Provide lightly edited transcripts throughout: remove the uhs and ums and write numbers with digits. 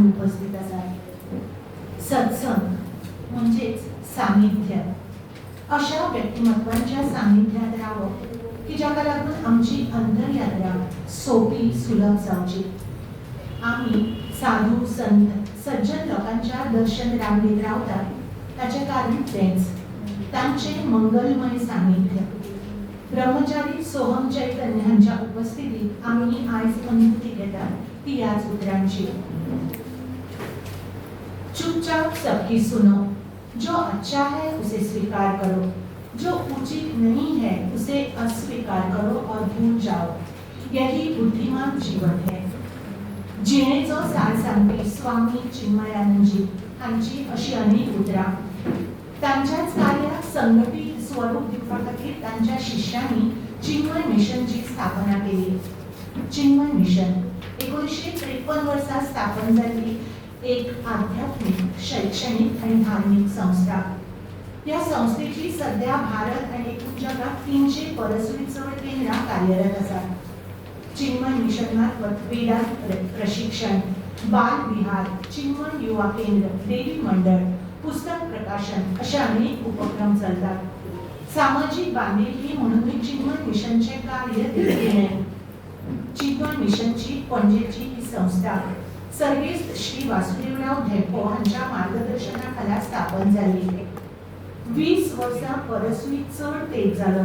आम्ही उपस्थित असाल. सत्संग म्हणजेच सानिध्य. अशा व्यक्तिमत्वांच्या सानिध्यात राहावं की ज्याका लागून आमची अंतरयात्रा सोपी सुलभ जावची. आम्ही साधू संत सज्जन लोकांच्या दर्शन रांगेत रावतात त्याचे कारण तेच तांचे मंगलमय सानिध्य. ब्रह्मचारी सोहम चैतन्य यांच्या उपस्थितीत आम्ही आज अनुभूती घेतात ती याच उतरांची. चुपचाप सबकी सुनो, जो अच्छा है उसे स्वीकार करो, जो उचित नहीं है उसे अस्वीकार करो और भूल जाओ. यही बुद्धिमान जीवन है. जिणेचो सार सांगपी स्वामी चिन्मयानंदजी हांची अशी अनेक उतरां. तांच्याच कार्याक संघटीत स्वरूप दिवपा खातीर तांच्या शिष्यांनी चिन्मय मिशनची स्थापना केली. चिन्मय मिशन 1953 वर्सा स्थापन जाल्ली एक आध्यात्मिक, शैक्षणिक आणि धार्मिक संस्था. या संस्थेची सध्या भारत आणि एकूण जगात 300 परस्वीत चड केंद्रां कार्यरत आसात. चिन्मय मिशन मार्फत वेदांत प्रशिक्षण, बाल विहार, चिन्मय युवा केंद्र, देवी मंडळ, पुस्तक प्रकाशन असे अनेक उपक्रम चालतात. सामाजिक बांधिलकी म्हणून चिन्मय मिशनचे कार्य देखील. चिन्मय मिशनची पणजेची ही संस्था सर्गेस्त श्री वासुदेवराव धेप्पो हांच्या मार्गदर्शनाखाला स्थापन जाल्ली. 20 वर्सां परसवी चड तेंप जालो.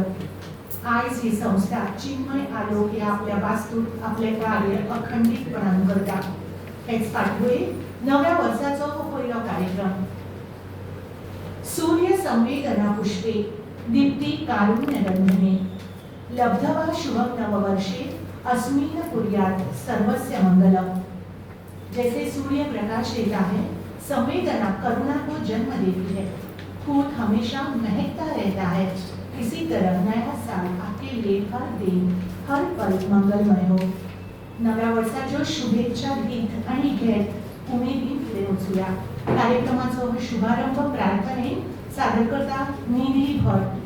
आज ही संस्था चिन्मय आलोक ह्या आपल्या वास्तूत आपले कार्य अखंडितपणान करता. हेच फाटभुंयेर नव्या वर्साचो हो पयलो कार्यक्रम. सूर्य संवेदना पुष्पे दीप्ति कारुण्य रंजने लब्धवा शुभम नववर्षे अस्मिन् कुर्यात् सर्वस्य मंगलम. जैसे सूर्य प्रकाश देता है, संवेदना करुणा को जन्म देती है, फूल हमेशा महकता रहता है, इसी तरह नया साल आपके लिए हर दिन हर पल मंगलमय हो. नव्या वर्षाच्यो शुभेच्छा गीत आणि घेत उमेदीन फुडें वचूया. कार्यक्रमाचो शुभारंभ प्रार्थनेन सादर करता निधी भट.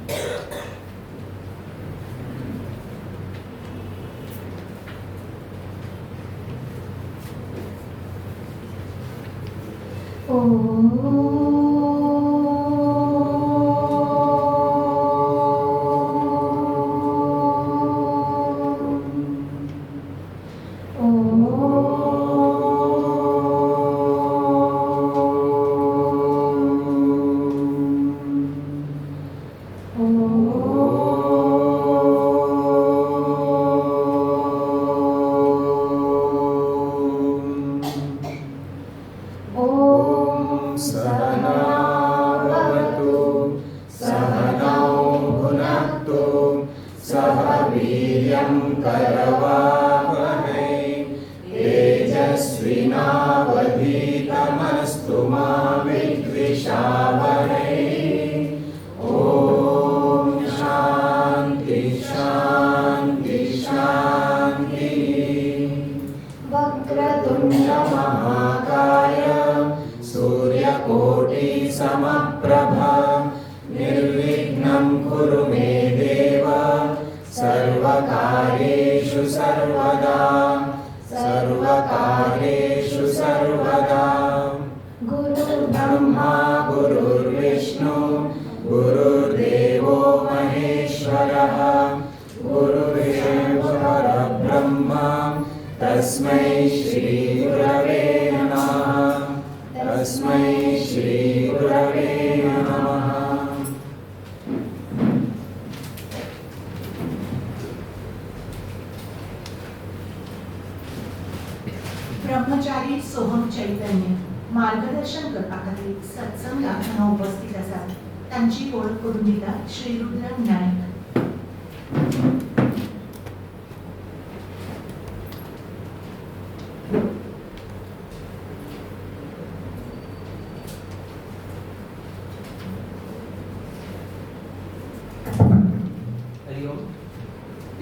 ब्रह्मचारी सोहम चैतन्य मार्गदर्शन करपा खातीर सत्संगाक हांगा उपस्थित आसात. तांची ओळख करून दिता श्री रुद्र नायक.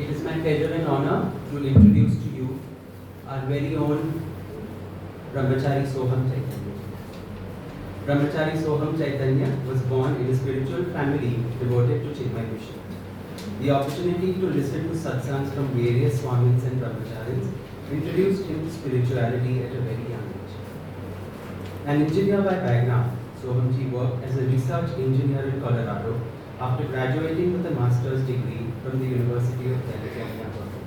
It is my pleasure and honor to introduce to you our very own Brahmachari Soham Chaitanya. Brahmachari Soham Chaitanya was born in a spiritual family devoted to Chinmay Mission. The opportunity to listen to satsangs from various swamis and brahmacharis introduced him to spirituality at a very young age. An engineer by background, Sohamji worked as a research engineer in Colorado after graduating with a master's degree from the University of California, Berkeley.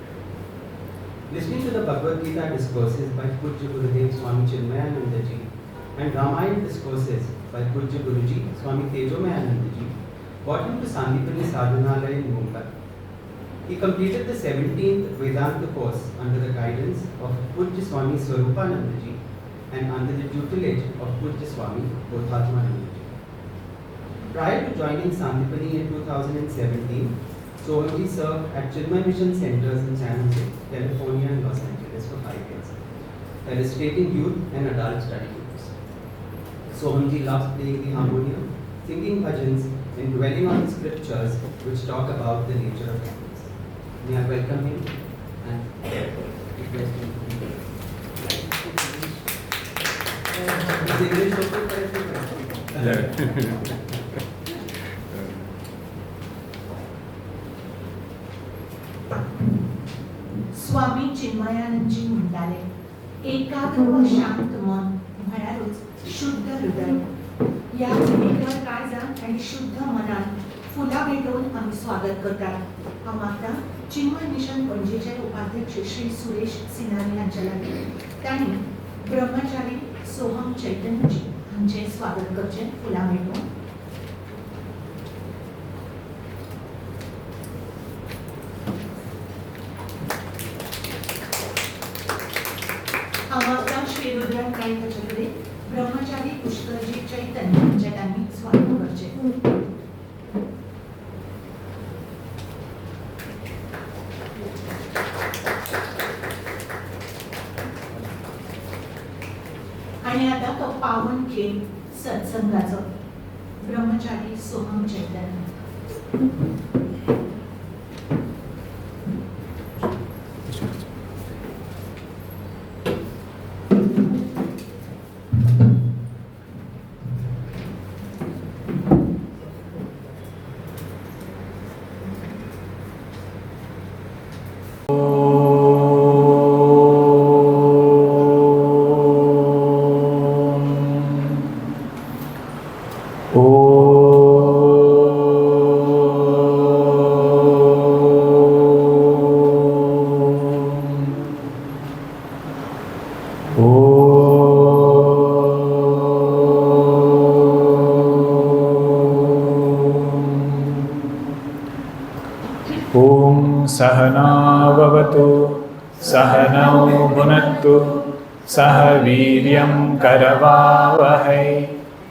Listening to the Bhagavad Gita discourses by Pujya Gurudev Swami Chinmayananda Ji and Ramayana discourses by Pujya Guruji Swami Tejomayananda Ji brought him to Sandipani Sadhanalaya in Mumbai. He completed the 17th Vedanta course under the guidance of Pujya Swami Swarupananda Ji and under the tutelage of Pujya Swami Bodhatmananda Ji. Prior to joining Sandipani in 2017, Sohamji served at Chinmay Mission Centers in San Jose, California and Los Angeles for 5 years, illustrating youth and adult study groups. Sohamji loves playing the harmonium, singing bhajans, and dwelling on the scriptures which talk about the nature of happiness. May I welcome him and request him to be Is English okay for everyone? स्वामी चिन्मयानंदजी म्हणाले, एकाग्र व शांत मन म्हणालोच शुद्ध हृदय. या भूमिकेवर काळजात आणि शुद्ध मनात फुला भेटवून आम्ही स्वागत करतात. हा माता चिन्मय मिशन पणजीचे उपाध्यक्ष श्री सुरेश सिन्हारे यांच्या लागले. त्यांनी ब्रह्मचारी सोहम चैतन्यजी यांचे स्वागत करचे फुला भेटवून. आवाजदार श्री रुद्रान काय त्याच्याकडे ब्रह्मचारी पुष्करजी चैतन्य यांच्या त्यांनी स्वागत करचे. आणि आता तो पावन खेळ सत्संगाचं ब्रह्मचारी सोहम चैतन्य. सहना भवतु सहनौ भुनक्तु सह वीर्यं करवावहै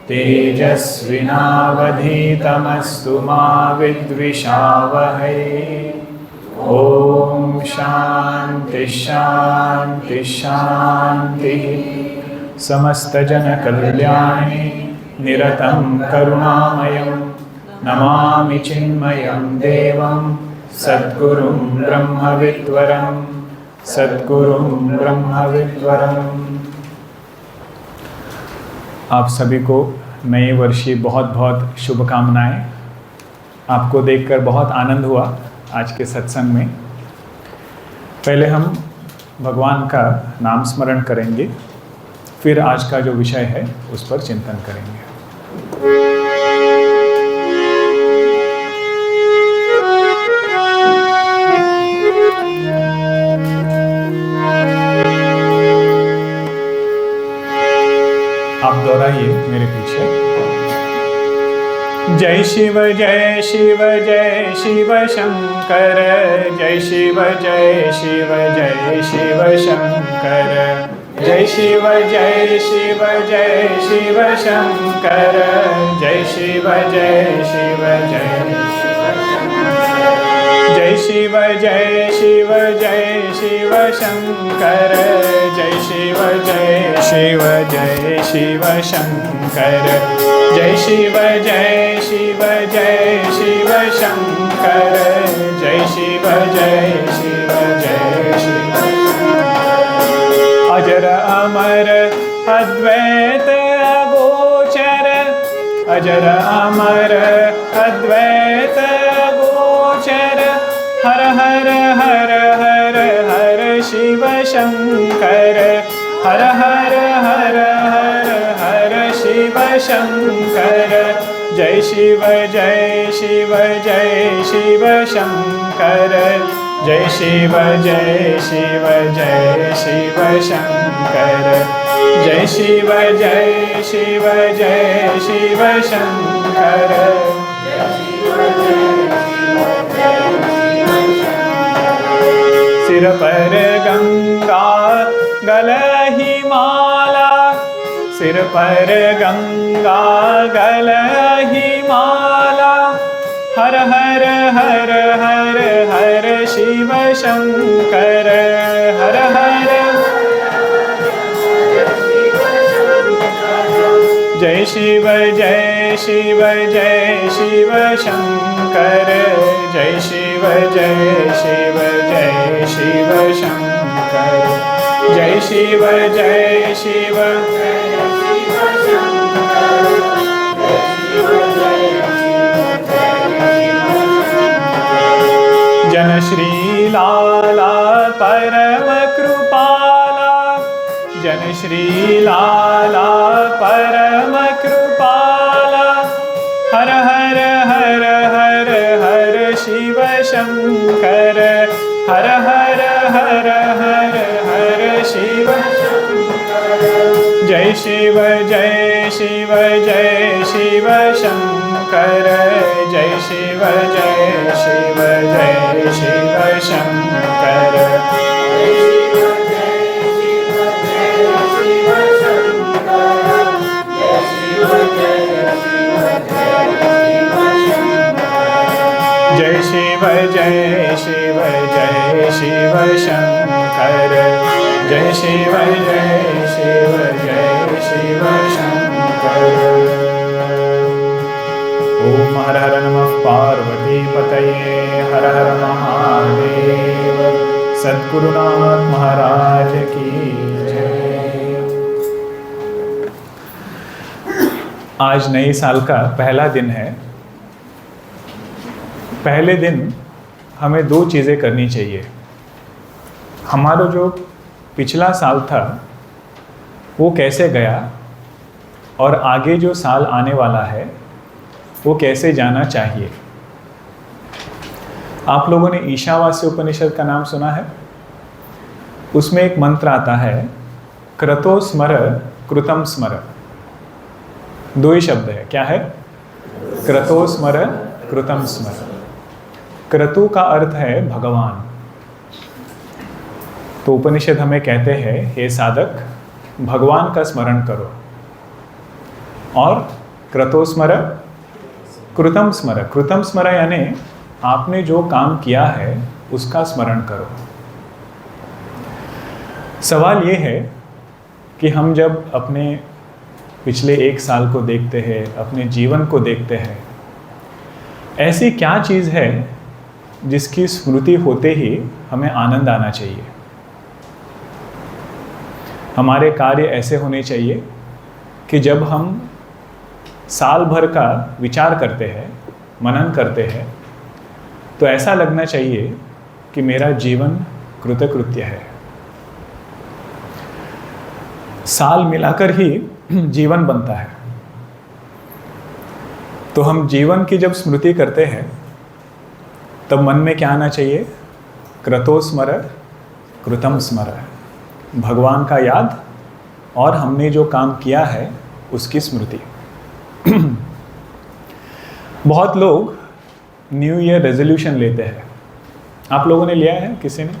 तेजस्विनावधीतमस्तु मा विद्विषावहै. ॐ शान्ति शान्ति शान्तिः. समस्तजनकल्याणे निरतं करुणामयं नमामि चिन्मयं देवं सद्गुरुं ब्रह्मविद्वरं सद्गुरुं ब्रह्मविद्वरं. आप सभी को नए वर्ष की बहुत बहुत शुभकामनाएं. आपको देखकर बहुत आनंद हुआ आज के सत्संग में. पहले हम भगवान का नाम स्मरण करेंगे, फिर आज का जो विषय है उस पर चिंतन करेंगे. आप दोहराइए मेरे पीछे. जय शिव जय शिव जय शिव शंकर. जय शिव जय शिव जय शिव शंकर. जय शिव जय शिव जय शिव शंकर. जय शिव जय शिव जय जय शिव जय शिव जय शिव शंकर. जय शिव जय शिव जय शिव शंकर. जय शिव जय शिव जय शिव शंकर. जय शिव जय शिव जय शिव. अजर अमर अद्वैत अगोचर. अजर अमर अद्वैत अगोचर. हर हर हर हर हर शिव शंकर. हर हर हर हर हर शंकर, जय शिव जय शिव जय शिव शंकर, जय शिव जय शिव जय शिव शंकर, जय शिव जय शिव जय शिव शंकर। सिर पर गंगा गलहि माला, सिर पर गंगा गलहि माला, हर हर हर हर हर शिव शंकर, हर हर जय शिव जय शिव जय शिव शंकर, जय शिव जय शिव जय शिव शंकर, जय शिव जय शिव जन श्री लाला परम कृपाला, जन श्री लाला परम कृपाला, हर हर हर हर हर शिव शंकर, हर हर हर हर हर शिव शंकर, जय शिव जय शिव जय शिव शंकर, जय शिव जय शिव जय शिव शंकर, जय शिव जय शिव जय शिव शंकर, जय शिव जय शिव जय शिव शंकर। ओम हर हर नमः पार्वती पतये, हर हर महादेव, सद्गुरुनाथ महाराज की जय। आज नए साल का पहला दिन है। पहले दिन हमें दो चीज़ें करनी चाहिए। हमारा जो पिछला साल था वो कैसे गया और आगे जो साल आने वाला है वो कैसे जाना चाहिए। आप लोगों ने ईशावास्य उपनिषद का नाम सुना है? उसमें एक मंत्र आता है, क्रतो स्मर कृतम स्मर। दो ही शब्द है, क्या है? क्रतो स्मर कृतम स्मर। क्रतु का अर्थ है भगवान। तो उपनिषद हमें कहते हैं, हे साधक, भगवान का स्मरण करो। और क्रतो स्मर कृतम स्मर। कृतम स्मर यानी आपने जो काम किया है उसका स्मरण करो। सवाल ये है कि हम जब अपने पिछले एक साल को देखते हैं, अपने जीवन को देखते हैं, ऐसी क्या चीज़ है जिसकी स्मृति होते ही हमें आनंद आना चाहिए। हमारे कार्य ऐसे होने चाहिए कि जब हम साल भर का विचार करते हैं, मनन करते हैं, तो ऐसा लगना चाहिए कि मेरा जीवन कृतकृत्य है। साल मिलाकर ही जीवन बनता है। तो हम जीवन की जब स्मृति करते हैं तब मन में क्या आना चाहिए? क्रतो स्मर कृतम स्मर। भगवान का याद और हमने जो काम किया है उसकी स्मृति। बहुत लोग न्यू ईयर रेजोल्यूशन लेते हैं। आप लोगों ने लिया है किसी ने?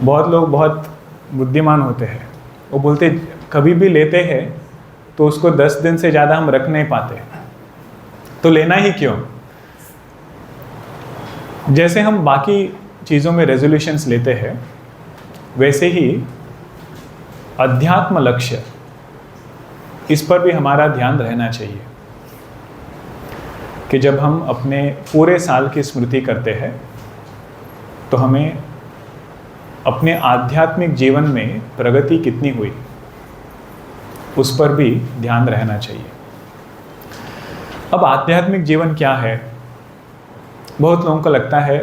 बहुत लोग बहुत बुद्धिमान होते हैं, वो बोलते कभी भी लेते हैं तो उसको 10 दिन से ज़्यादा हम रख नहीं पाते, तो लेना ही क्यों। जैसे हम बाकी चीज़ों में रेजोल्यूशंस लेते हैं, वैसे ही अध्यात्म लक्ष्य, इस पर भी हमारा ध्यान रहना चाहिए कि जब हम अपने पूरे साल की स्मृति करते हैं तो हमें अपने आध्यात्मिक जीवन में प्रगति कितनी हुई उस पर भी ध्यान रहना चाहिए। अब आध्यात्मिक जीवन क्या है? बहुत लोगों को लगता है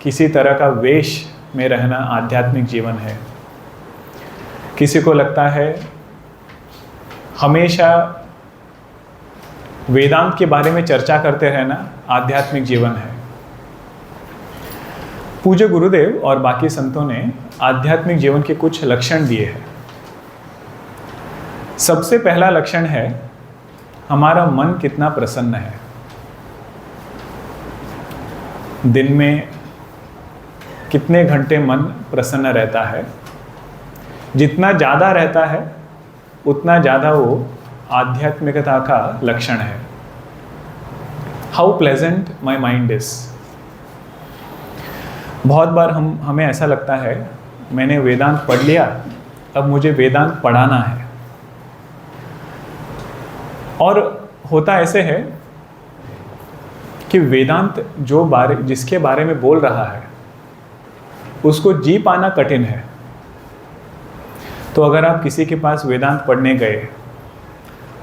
किसी तरह का वेश में रहना आध्यात्मिक जीवन है। किसी को लगता है हमेशा वेदांत के बारे में चर्चा करते रहना आध्यात्मिक जीवन है। पूज्य गुरुदेव और बाकी संतों ने आध्यात्मिक जीवन के कुछ लक्षण दिए हैं। सबसे पहला लक्षण है हमारा मन कितना प्रसन्न है। दिन में कितने घंटे मन प्रसन्न रहता है। जितना ज़्यादा रहता है उतना ज़्यादा वो आध्यात्मिकता का लक्षण है। How pleasant my mind is. बहुत बार हमें ऐसा लगता है मैंने वेदांत पढ़ लिया, अब मुझे वेदांत पढ़ाना है। और होता ऐसे है कि वेदांत जिसके बारे में बोल रहा है उसको जी पाना कठिन है। तो अगर आप किसी के पास वेदांत पढ़ने गए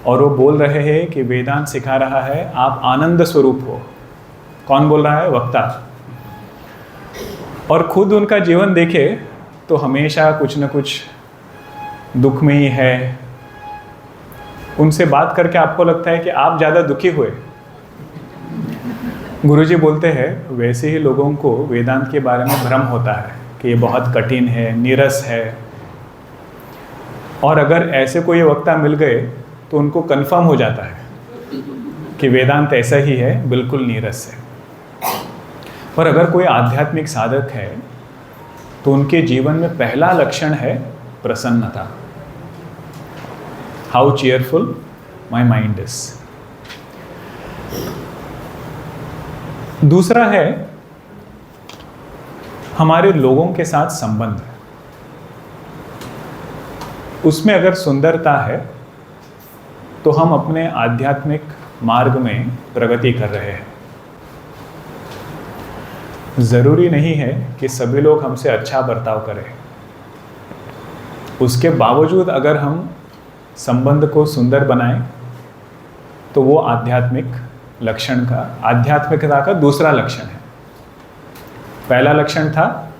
और वो बोल रहे हैं कि वेदांत सिखा रहा है आप आनंद स्वरूप हो, कौन बोल रहा है? वक्ता। और खुद उनका जीवन देखे तो हमेशा कुछ न कुछ दुख में ही है। उनसे बात करके आपको लगता है कि आप ज़्यादा दुखी हुए। गुरुजी बोलते हैं वैसे ही लोगों को वेदांत के बारे में भ्रम होता है कि ये बहुत कठिन है, नीरस है। और अगर ऐसे कोई वक्ता मिल गए तो उनको कंफर्म हो जाता है कि वेदांत ऐसा ही है, बिल्कुल नीरस है। और अगर कोई आध्यात्मिक साधक है तो उनके जीवन में पहला लक्षण है प्रसन्नता। How cheerful my mind is. दूसरा है हमारे लोगों के साथ संबंध। उसमें अगर सुंदरता है तो हम अपने आध्यात्मिक मार्ग में प्रगति कर रहे हैं। ज़रूरी नहीं है कि सभी लोग हमसे अच्छा बर्ताव करें। उसके बावजूद अगर हम संबंध को सुंदर बनाएं तो वो आध्यात्मिकता का दूसरा लक्षण है। पहला लक्षण था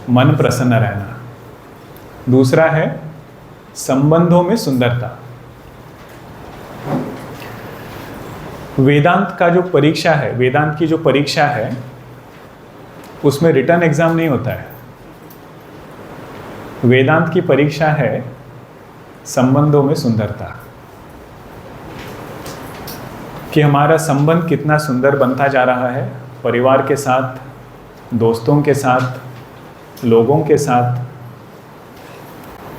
मन प्रसन्न रहना, दूसरा है संबंधों में सुंदरता। वेदांत की जो परीक्षा है उसमें रिटन एग्जाम नहीं होता है। वेदांत की परीक्षा है संबंधों में सुंदरता, कि हमारा संबंध कितना सुंदर बनता जा रहा है। परिवार के साथ, दोस्तों के साथ, लोगों के साथ,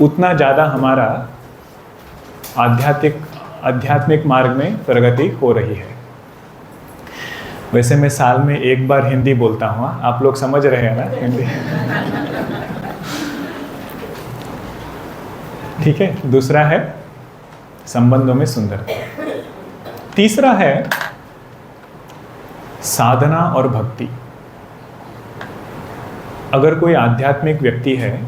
उतना ज़्यादा हमारा आध्यात्मिक मार्ग में प्रगति हो रही है। वैसे मैं साल में एक बार हिंदी बोलता हूँ, आप लोग समझ रहे हैं ना हिंदी? ठीक है। दूसरा है संबंधों में सुंदरता। तीसरा है साधना और भक्ति। अगर कोई आध्यात्मिक व्यक्ति है,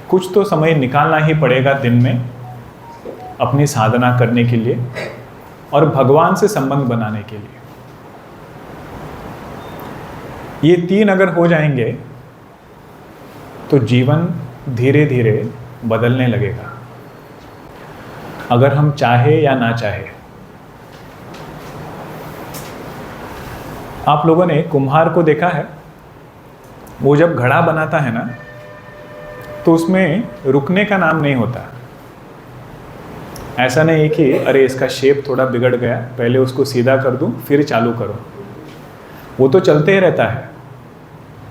कुछ तो समय निकालना ही पड़ेगा दिन में अपनी साधना करने के लिए और भगवान से संबंध बनाने के लिए। ये तीन अगर हो जाएंगे तो जीवन धीरे धीरे बदलने लगेगा, अगर हम चाहे या ना चाहे। आप लोगों ने कुम्हार को देखा है, वो जब घड़ा बनाता है ना तो उसमें रुकने का नाम नहीं होता। ऐसा नहीं है कि अरे इसका शेप थोड़ा बिगड़ गया, पहले उसको सीधा कर दूं फिर चालू करो। वो तो चलते ही रहता है।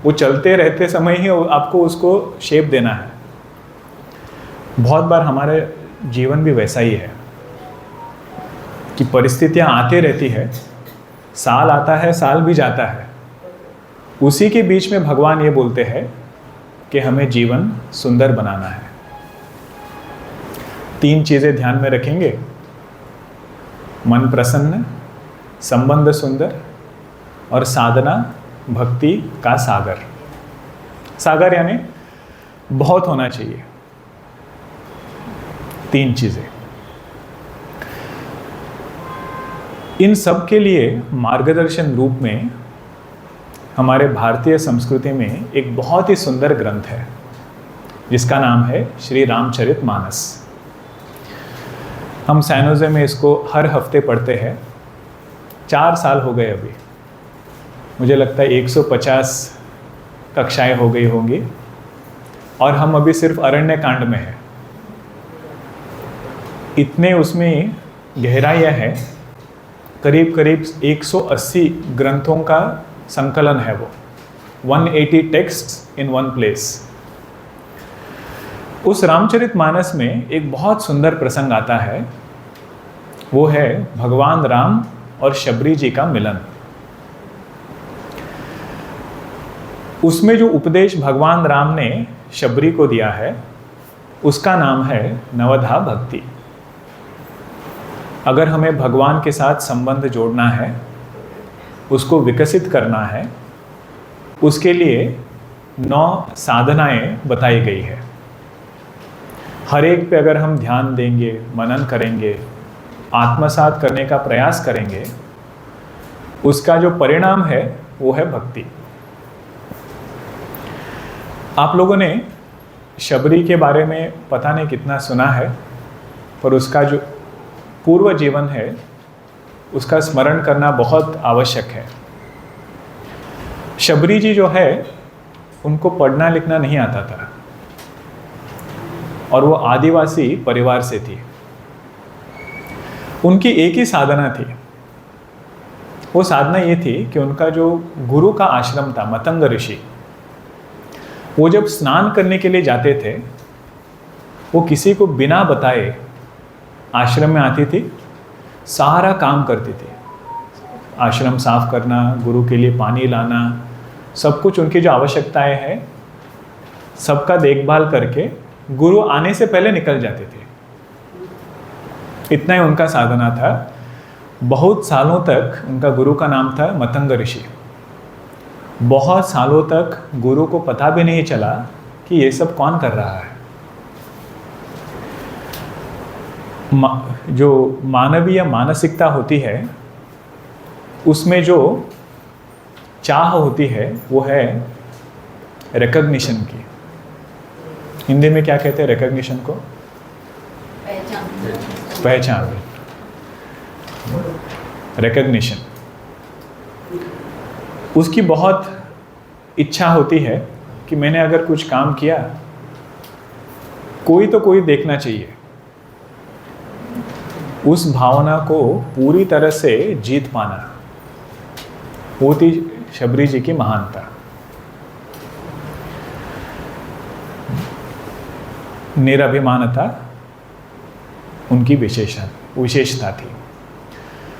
वो चलते रहते समय ही आपको उसको शेप देना है। बहुत बार हमारे जीवन भी वैसा ही है कि परिस्थितियां आती रहती है, साल आता है, साल भी जाता है। उसी के बीच में भगवान ये बोलते हैं कि हमें जीवन सुंदर बनाना है। तीन चीज़ें ध्यान में रखेंगे: मन प्रसन्न, संबंध सुंदर और साधना भक्ति का सागर। सागर यानी बहुत होना चाहिए। तीन चीज़ें। इन सब के लिए मार्गदर्शन रूप में हमारे भारतीय संस्कृति में एक बहुत ही सुंदर ग्रंथ है जिसका नाम है श्री रामचरितमानस। हम सैन होजे में इसको हर हफ्ते पढ़ते हैं। 4 साल हो गए अभी, मुझे लगता है 150 कक्षाएं हो गई होंगी, और हम अभी सिर्फ अरण्य कांड में हैं। इतने उसमें गहराइयाँ हैं, करीब करीब 180 ग्रंथों का संकलन है वो, 180 टेक्स्ट्स इन वन प्लेस। उस रामचरितमानस में एक बहुत सुंदर प्रसंग आता है, वो है भगवान राम और शबरी जी का मिलन। उसमें जो उपदेश भगवान राम ने शबरी को दिया है उसका नाम है नवधा भक्ति। अगर हमें भगवान के साथ संबंध जोड़ना है, उसको विकसित करना है, उसके लिए 9 साधनाएं बताई गई है। हर एक पे अगर हम ध्यान देंगे, मनन करेंगे, आत्मसात करने का प्रयास करेंगे, उसका जो परिणाम है वो है भक्ति। आप लोगों ने शबरी के बारे में पता नहीं कितना सुना है, पर उसका जो पूर्व जीवन है उसका स्मरण करना बहुत आवश्यक है। शबरी जी जो है उनको पढ़ना लिखना नहीं आता था, और वो आदिवासी परिवार से थी। उनकी एक ही साधना थी, वो साधना ये थी कि उनका जो गुरु का आश्रम था मतंग ऋषि, वो जब स्नान करने के लिए जाते थे वो किसी को बिना बताए आश्रम में आती थी, सारा काम करती थी, आश्रम साफ करना, गुरु के लिए पानी लाना, सब कुछ उनकी जो आवश्यकताएं हैं सबका देखभाल करके गुरु आने से पहले निकल जाते थे। इतना ही उनका साधना था। बहुत सालों तक उनका गुरु का नाम था मतंग ऋषि। बहुत सालों तक गुरु को पता भी नहीं चला कि ये सब कौन कर रहा है। जो मानवीय मानसिकता होती है उसमें जो चाह होती है वो है रिकॉग्निशन की। हिंदी में क्या कहते हैं रिकॉग्निशन को? पहचान। रिकॉग्निशन। उसकी बहुत इच्छा होती है कि मैंने अगर कुछ काम किया, कोई तो कोई देखना चाहिए। उस भावना को पूरी तरह से जीत पाना, वो थी शबरी जी की महानता। निरभिमानता उनकी विशेषता थी।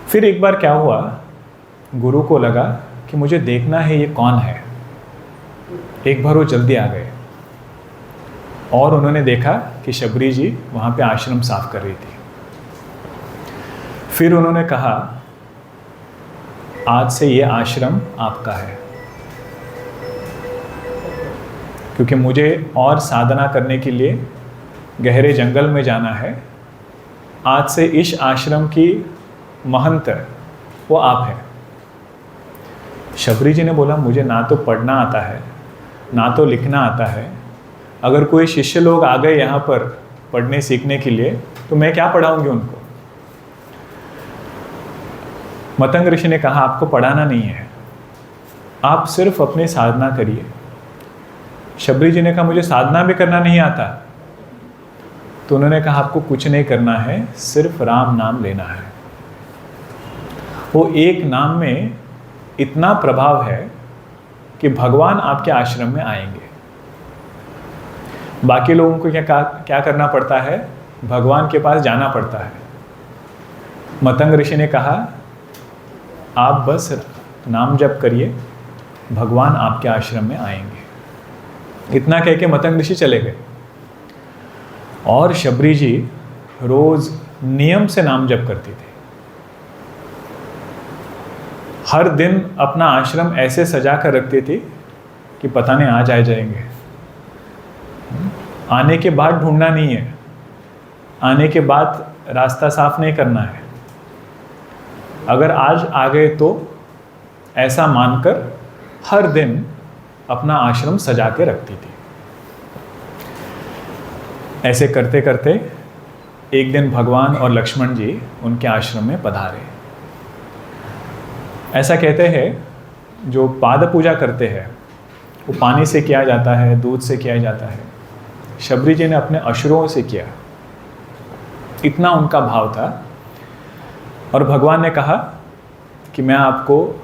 फिर एक बार क्या हुआ, गुरु को लगा कि मुझे देखना है ये कौन है। एक बार वो जल्दी आ गए और उन्होंने देखा कि शबरी जी वहाँ पे आश्रम साफ कर रही थी। फिर उन्होंने कहा, आज से ये आश्रम आपका है, क्योंकि मुझे और साधना करने के लिए गहरे जंगल में जाना है। आज से इस आश्रम की महंत वो आप हैं। शबरी जी ने बोला, मुझे ना तो पढ़ना आता है, ना तो लिखना आता है। अगर कोई शिष्य लोग आ गए यहाँ पर पढ़ने सीखने के लिए तो मैं क्या पढ़ाऊंगी उनको। मतंग ऋषि ने कहा, आपको पढ़ाना नहीं है, आप सिर्फ अपनी साधना करिए। शबरी जी ने कहा, मुझे साधना भी करना नहीं आता। तो उन्होंने कहा, आपको कुछ नहीं करना है, सिर्फ राम नाम लेना है। वो एक नाम में इतना प्रभाव है कि भगवान आपके आश्रम में आएंगे। बाकी लोगों को क्या करना पड़ता है, भगवान के पास जाना पड़ता है। मतंग ऋषि ने कहा, आप बस नाम जप करिए, भगवान आपके आश्रम में आएंगे। इतना कह के मतंग ऋषि चले गए और शबरी जी रोज नियम से नाम जप करती थी। हर दिन अपना आश्रम ऐसे सजा कर रखती थी कि पता नहीं आज आ जाएंगे। आने के बाद ढूंढना नहीं है, आने के बाद रास्ता साफ नहीं करना है। अगर आज आ गए तो ऐसा मानकर हर दिन अपना आश्रम सजा के रखती थी। ऐसे करते करते एक दिन भगवान और लक्ष्मण जी उनके आश्रम में पधारे। ऐसा कहते हैं जो पाद पूजा करते हैं वो पानी से किया जाता है, दूध से किया जाता है। शबरी जी ने अपने अश्रुओं से किया, इतना उनका भाव था। और भगवान ने कहा कि मैं आपको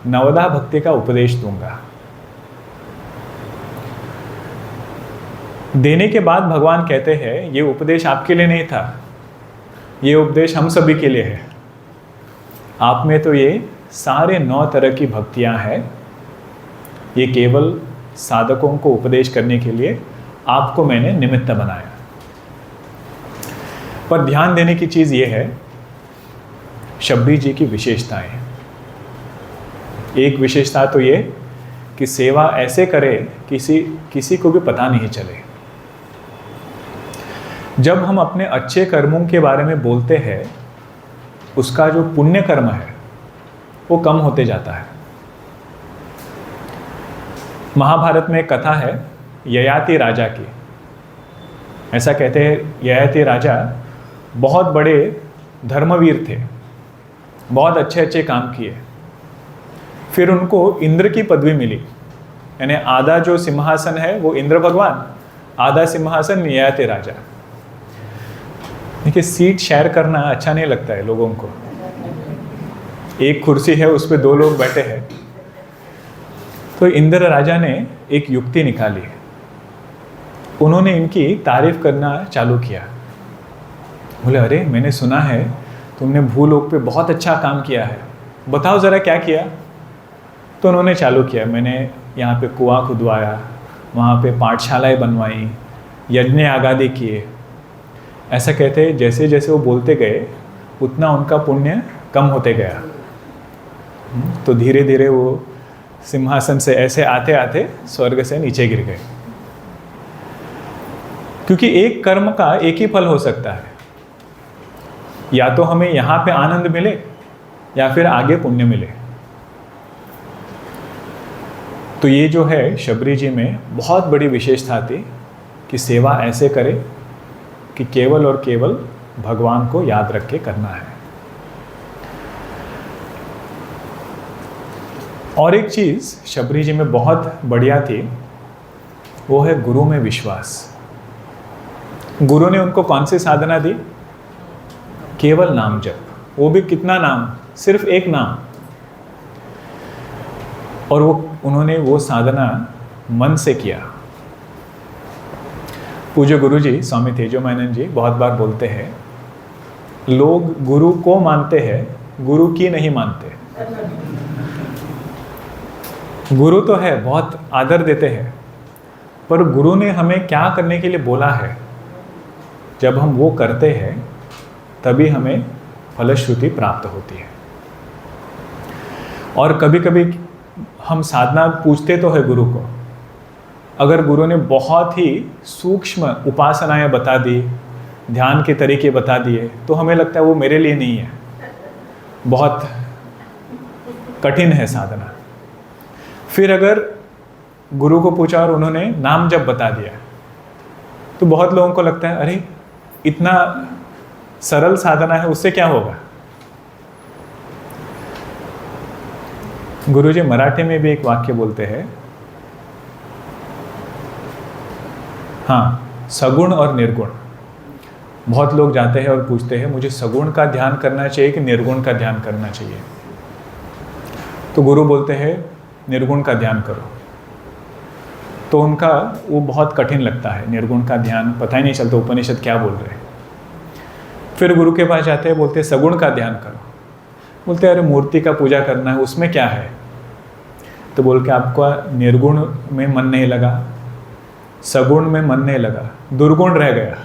नवदा भक्ति का उपदेश दूंगा। देने के बाद भगवान कहते हैं ये उपदेश आपके लिए नहीं था, ये उपदेश हम सभी के लिए है। आप में तो ये सारे 9 तरह की भक्तियां हैं, ये केवल साधकों को उपदेश करने के लिए आपको मैंने निमित्त बनाया। पर ध्यान देने की चीज़ ये है शबरी जी की विशेषताएं। एक विशेषता तो ये कि सेवा ऐसे करे किसी को भी पता नहीं चले। जब हम अपने अच्छे कर्मों के बारे में बोलते हैं, उसका जो पुण्य कर्म है वो कम होते जाता है। महाभारत में एक कथा है ययाति राजा की। ऐसा कहते हैं ययाति राजा बहुत बड़े धर्मवीर थे, बहुत अच्छे अच्छे काम किए। फिर उनको इंद्र की पदवी मिली, यानी आधा जो सिंहासन है वो इंद्र भगवान, आधा सिंहासन ययाति राजा। देखिए सीट शेयर करना अच्छा नहीं लगता है लोगों को। एक कुर्सी है उस पर 2 लोग बैठे हैं। तो इंद्र राजा ने एक युक्ति निकाली, उन्होंने इनकी तारीफ करना चालू किया। बोले अरे मैंने सुना है तुमने भूलोक पे बहुत अच्छा काम किया है, बताओ ज़रा क्या किया। तो उन्होंने चालू किया, मैंने यहाँ पे कुआं खुदवाया, वहाँ पे पाठशालाएं बनवाई, यज्ञ आगादी किए। ऐसा कहते हैं जैसे जैसे वो बोलते गए उतना उनका पुण्य कम होते गया। तो धीरे धीरे वो सिंहासन से ऐसे आते आते स्वर्ग से नीचे गिर गए। क्योंकि एक कर्म का एक ही फल हो सकता है, या तो हमें यहाँ पे आनंद मिले या फिर आगे पुण्य मिले। तो ये जो है शबरी जी में बहुत बड़ी विशेषता थी कि सेवा ऐसे करे कि केवल और केवल भगवान को याद रख के करना है। और एक चीज़ शबरी जी में बहुत बढ़िया थी, वो है गुरु में विश्वास। गुरु ने उनको कौन सी साधना दी? केवल नाम जप, वो भी कितना नाम? सिर्फ एक नाम। और उन्होंने वो साधना मन से किया। पूज्य गुरु जी स्वामी तेजोमानंद जी बहुत बार बोलते हैं, लोग गुरु को मानते हैं, गुरु की नहीं मानते। गुरु तो है, बहुत आदर देते हैं, पर गुरु ने हमें क्या करने के लिए बोला है, जब हम वो करते हैं तभी हमें फलश्रुति प्राप्त होती है। और कभी कभी हम साधना पूछते तो है गुरु को, अगर गुरु ने बहुत ही सूक्ष्म उपासनाएं बता दी, ध्यान के तरीके बता दिए, तो हमें लगता है वो मेरे लिए नहीं है, बहुत कठिन है साधना। फिर अगर गुरु को पूछा और उन्होंने नाम जप बता दिया, तो बहुत लोगों को लगता है अरे इतना सरल साधना है, उससे क्या होगा। गुरुजी मराठी में भी एक वाक्य बोलते हैं, हाँ, सगुण और निर्गुण। बहुत लोग जाते हैं और पूछते हैं मुझे सगुण का ध्यान करना चाहिए कि निर्गुण का ध्यान करना चाहिए। तो गुरु बोलते हैं निर्गुण का ध्यान करो। तो उनका वो बहुत कठिन लगता है, निर्गुण का ध्यान पता ही नहीं चलता उपनिषद क्या बोल रहे हैं। फिर गुरु के पास जाते हैं, बोलते हैं सगुण का ध्यान करो। बोलते हैं अरे मूर्ति का पूजा करना है, उसमें क्या है। तो बोल के आपका निर्गुण में मन नहीं लगा, सगुण में मन नहीं लगा, दुर्गुण रह गया।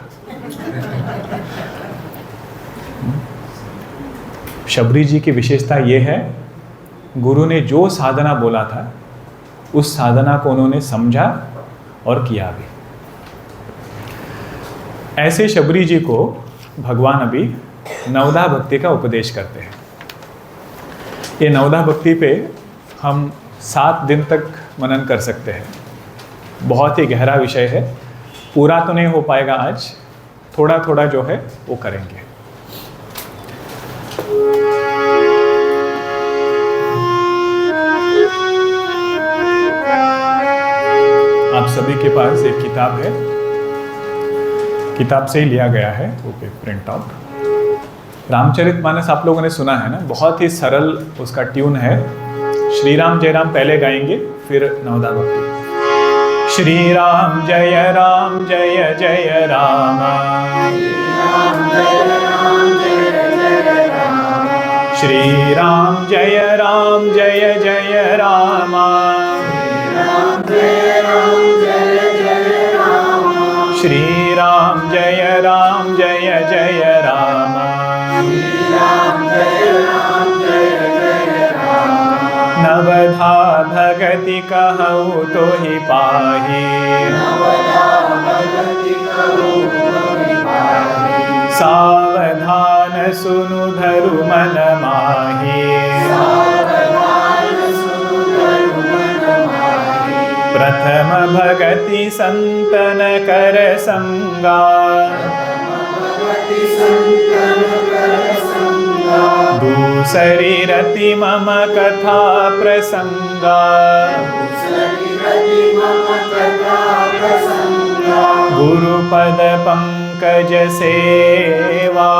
शबरी जी की विशेषता ये है, गुरु ने जो साधना बोला था उस साधना को उन्होंने समझा और किया भी। ऐसे शबरी जी को भगवान अभी नवदा भक्ति का उपदेश करते हैं। ये नवदा भक्ति पे हम 7 दिन तक मनन कर सकते हैं। बहुत ही गहरा विषय है, पूरा तो नहीं हो पाएगा आज, थोड़ा थोड़ा जो है वो करेंगे। आप सभी के पास एक किताब है, किताब से ही लिया गया है वो प्रिंट आउट। रामचरितमानस आप लोगों ने सुना है ना, बहुत ही सरल उसका ट्यून है। श्री राम जय राम पहले गाएंगे, फिर नवदा भक्ति। श्री राम जय जय राम, श्री राम जय राम जय राम, श्री राम जय राम जय राम, नवधा भगति कहु तो ही पाही, सावधान सुनु धरु मन माही, प्रथम भगति संतन कर संगा, दूसरी रति मम कथा प्रसंगा, गुरुपद पंकज सेवा,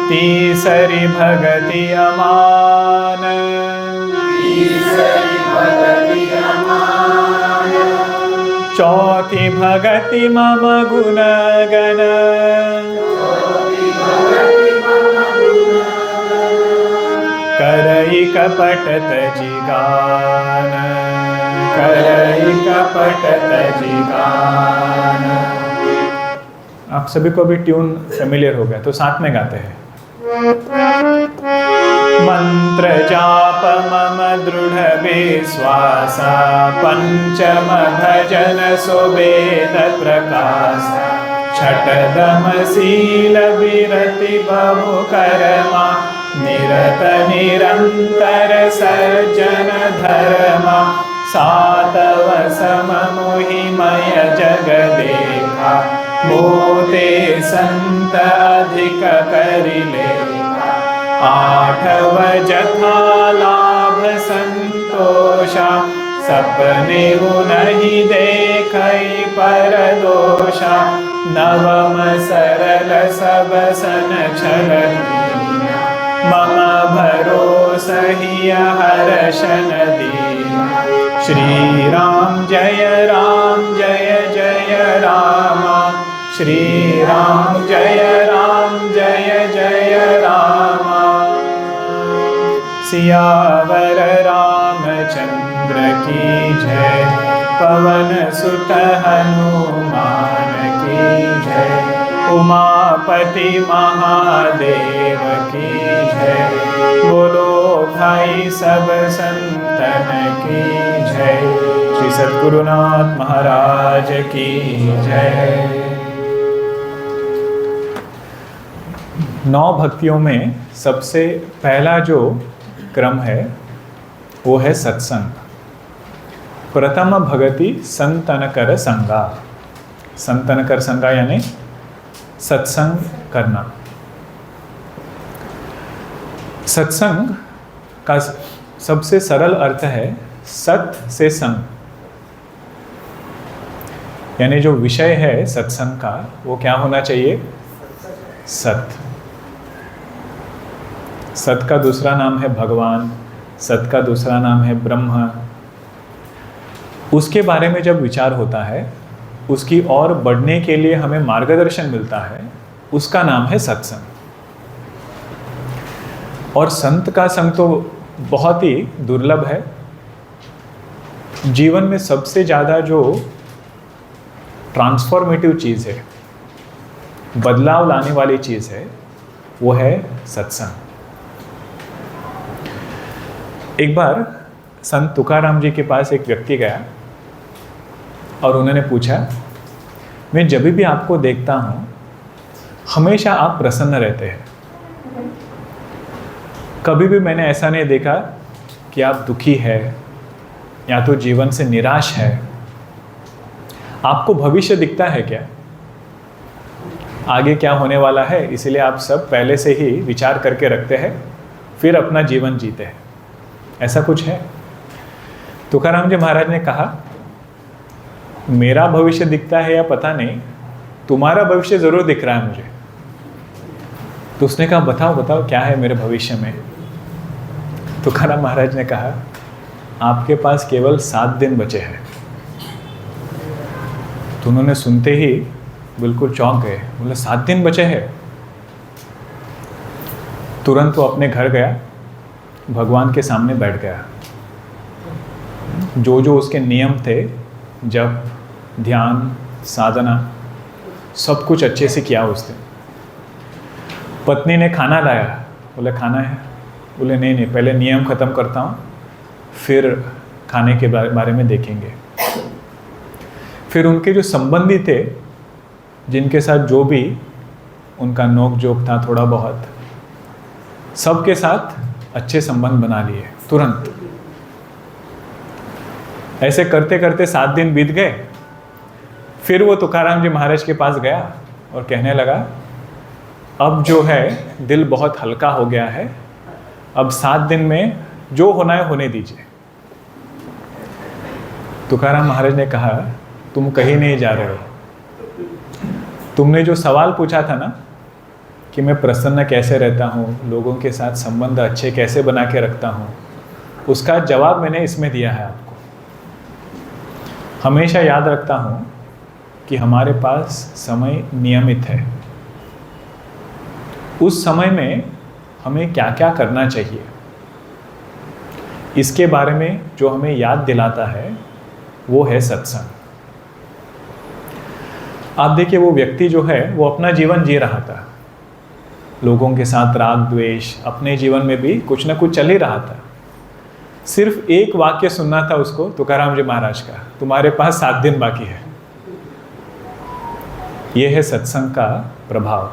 तीसरी भगति अमान, चौथी भगति मम गुण गण, करई कपट तजि गान, करई कपट तजि गान। आप सभी को भी ट्यून फेमिलियर हो गया तो साथ में गाते हैं। मंत्र जाप मम दृढ़ विश्वासा, पंचम भजन सुवेद प्रकाश, छठदम शील विरति बहु कर्मा, निरत निरंतर सज्जन धर्मा, सातव सम मोहिमय जग देखा, मोते संत अधिक करिले, आठव जथा लाभ संतोषा, सपने नहीं देखई पर दोषा, नवम सरल सब सन छल, मम भरोसहि हर्षन दीना। श्री राम जय राम, श्री राम जय राम, सियावर रामचंद्र की जय, पवन सुत हनुमान की जय, उमापति महादेव की जय, बोलो भाई सब संतन की जय, श्री सद्गुरुनाथ महाराज की जय। 9 भक्तियों में सबसे पहला जो क्रम है वो है सत्संग। प्रथम भगति संतन कर संगा, संतन कर संगा यानी सत्संग करना। सत्संग का सबसे सरल अर्थ है सत से संग, यानी जो विषय है सत्संग का वो क्या होना चाहिए? सत। सत का दूसरा नाम है भगवान, सत का दूसरा नाम है ब्रह्म। उसके बारे में जब विचार होता है, उसकी और बढ़ने के लिए हमें मार्गदर्शन मिलता है, उसका नाम है सत्संग। और संत का संग तो बहुत ही दुर्लभ है। जीवन में सबसे ज़्यादा जो ट्रांसफॉर्मेटिव चीज़ है, बदलाव लाने वाली चीज़ है, वो है सत्संग। एक बार संत तुकाराम जी के पास एक व्यक्ति गया और उन्होंने पूछा, मैं जब भी आपको देखता हूँ हमेशा आप प्रसन्न रहते हैं, कभी भी मैंने ऐसा नहीं देखा कि आप दुखी है या तो जीवन से निराश है आपको भविष्य दिखता है क्या? आगे क्या होने वाला है, इसीलिए आप सब पहले से ही विचार करके रखते हैं, फिर अपना जीवन जीते हैं, ऐसा कुछ है? तुकाराम जी महाराज ने कहा, मेरा भविष्य दिखता है या पता नहीं, तुम्हारा भविष्य जरूर दिख रहा है मुझे। तो उसने कहा, बताओ बताओ क्या है मेरे भविष्य में? तुकाराम महाराज ने कहा, आपके पास केवल 7 दिन बचे हैं। तो उन्होंने सुनते ही बिल्कुल चौंक गए, बोले 7 दिन बचे हैं? तुरंत वो अपने घर गया, भगवान के सामने बैठ गया। जो जो उसके नियम थे, जप, ध्यान, साधना, सब कुछ अच्छे से किया उसने। पत्नी ने खाना लाया, बोले खाना है? बोले नहीं नहीं, पहले नियम ख़त्म करता हूँ, फिर खाने के बारे में देखेंगे। फिर उनके जो संबंधी थे, जिनके साथ जो भी उनका नोक जोक था थोड़ा बहुत, सबके साथ अच्छे संबंध बना लिए तुरंत। ऐसे करते करते 7 दिन बीत गए। फिर वो तुकाराम जी महाराज के पास गया और कहने लगा, अब जो है दिल बहुत हल्का हो गया है, अब 7 दिन में जो होना है होने दीजिए। तुकाराम महाराज ने कहा, तुम कहीं नहीं जा रहे हो। तुमने जो सवाल पूछा था ना कि मैं प्रसन्न कैसे रहता हूँ, लोगों के साथ संबंध अच्छे कैसे बना के रखता हूँ, उसका जवाब मैंने इसमें दिया है आपको। हमेशा याद रखता हूँ कि हमारे पास समय नियमित है। उस समय में हमें क्या क्या करना चाहिए, इसके बारे में जो हमें याद दिलाता है वो है सत्संग। आप देखिए, वो व्यक्ति जो है वो अपना जीवन जी रहा था, लोगों के साथ राग द्वेष, अपने जीवन में भी कुछ ना कुछ चल ही रहा था। सिर्फ एक वाक्य सुनना था उसको तुकाराम जी महाराज का, तुम्हारे पास 7 दिन बाकी है। यह है सत्संग का प्रभाव।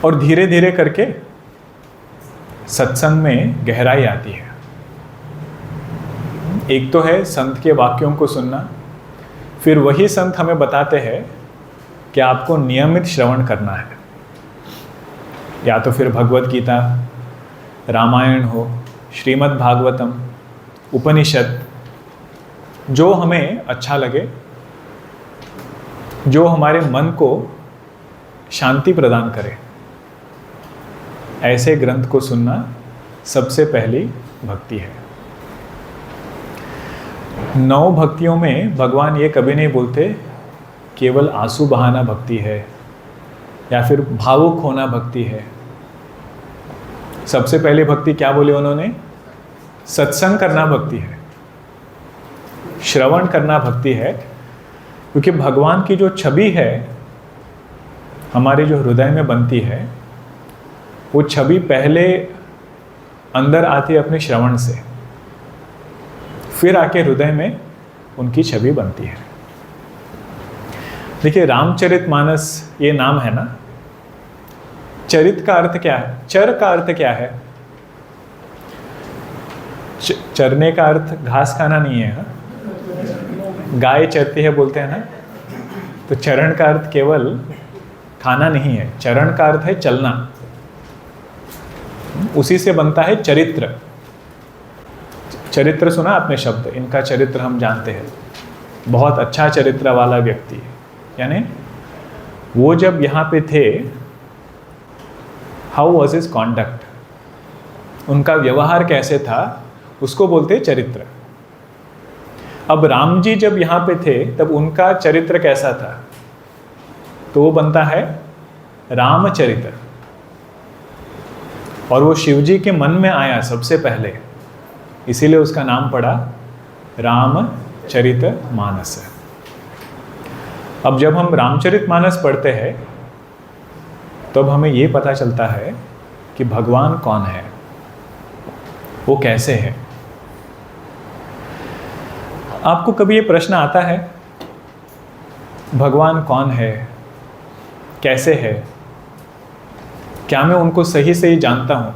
और धीरे धीरे करके सत्संग में गहराई आती है। एक तो है संत के वाक्यों को सुनना, फिर वही संत हमें बताते हैं कि आपको नियमित श्रवण करना है। या तो फिर भगवत गीता, रामायण हो, श्रीमद् भागवतम, उपनिषद, जो हमें अच्छा लगे, जो हमारे मन को शांति प्रदान करे, ऐसे ग्रंथ को सुनना सबसे पहली भक्ति है। 9 भक्तियों में भगवान ये कभी नहीं बोलते केवल आंसू बहाना भक्ति है या फिर भावुक होना भक्ति है। सबसे पहली भक्ति क्या बोली उन्होंने? सत्संग करना भक्ति है, श्रवण करना भक्ति है। क्योंकि भगवान की जो छवि है हमारे जो हृदय में बनती है, वो छवि पहले अंदर आती है अपने श्रवण से, फिर आके हृदय में उनकी छवि बनती है। देखिए, रामचरितमानस ये नाम है ना, चरित का अर्थ क्या है? चर का अर्थ क्या है? चरने का अर्थ घास खाना नहीं है। हाँ? गाय चरती है बोलते हैं ना, तो चरण का अर्थ केवल खाना नहीं है, चरण का अर्थ है चलना। उसी से बनता है चरित्र। चरित्र सुना आपने शब्द? इनका चरित्र हम जानते हैं, बहुत अच्छा चरित्र वाला व्यक्ति, यानी वो जब यहाँ पे थे, हाउ वॉज हिज कॉन्डक्ट, उनका व्यवहार कैसे था, उसको बोलते हैं चरित्र। अब राम जी जब यहाँ पे थे तब उनका चरित्र कैसा था, तो वो बनता है रामचरित्र। और वो शिव जी के मन में आया सबसे पहले, इसीलिए उसका नाम पड़ा रामचरितमानस। अब जब हम रामचरितमानस पढ़ते हैं तब हमें ये पता चलता है कि भगवान कौन है, वो कैसे है। आपको कभी ये प्रश्न आता है, भगवान कौन है, कैसे है, क्या मैं उनको सही सही जानता हूँ?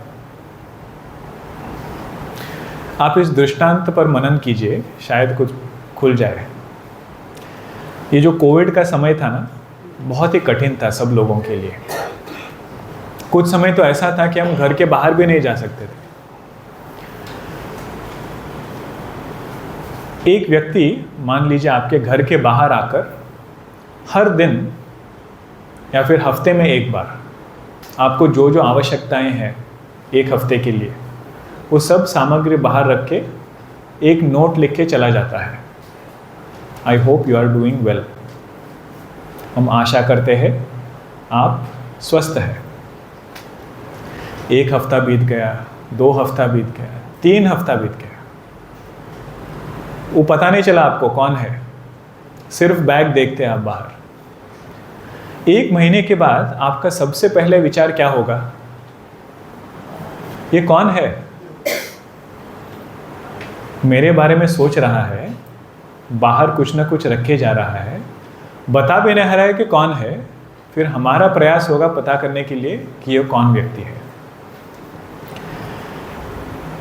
आप इस दृष्टांत पर मनन कीजिए, शायद कुछ खुल जाए। ये जो कोविड का समय था ना, बहुत ही कठिन था सब लोगों के लिए। कुछ समय तो ऐसा था कि हम घर के बाहर भी नहीं जा सकते थे। एक व्यक्ति मान लीजिए आपके घर के बाहर आकर हर दिन या फिर हफ्ते में एक बार आपको जो जो आवश्यकताएं हैं एक हफ्ते के लिए, वो सब सामग्री बाहर रख के एक नोट लिख के चला जाता है, I hope you are doing well. हम आशा करते हैं आप स्वस्थ हैं। एक हफ्ता बीत गया, 2 हफ्ता बीत गया, 3 हफ्ता बीत गया, वो पता नहीं चला आपको कौन है, सिर्फ बैग देखते हैं आप बाहर। 1 महीने के बाद आपका सबसे पहले विचार क्या होगा? ये कौन है? मेरे बारे में सोच रहा है, बाहर कुछ ना कुछ रखे जा रहा है, बता भी नहीं रहा है कि कौन है। फिर हमारा प्रयास होगा पता करने के लिए कि ये कौन व्यक्ति है।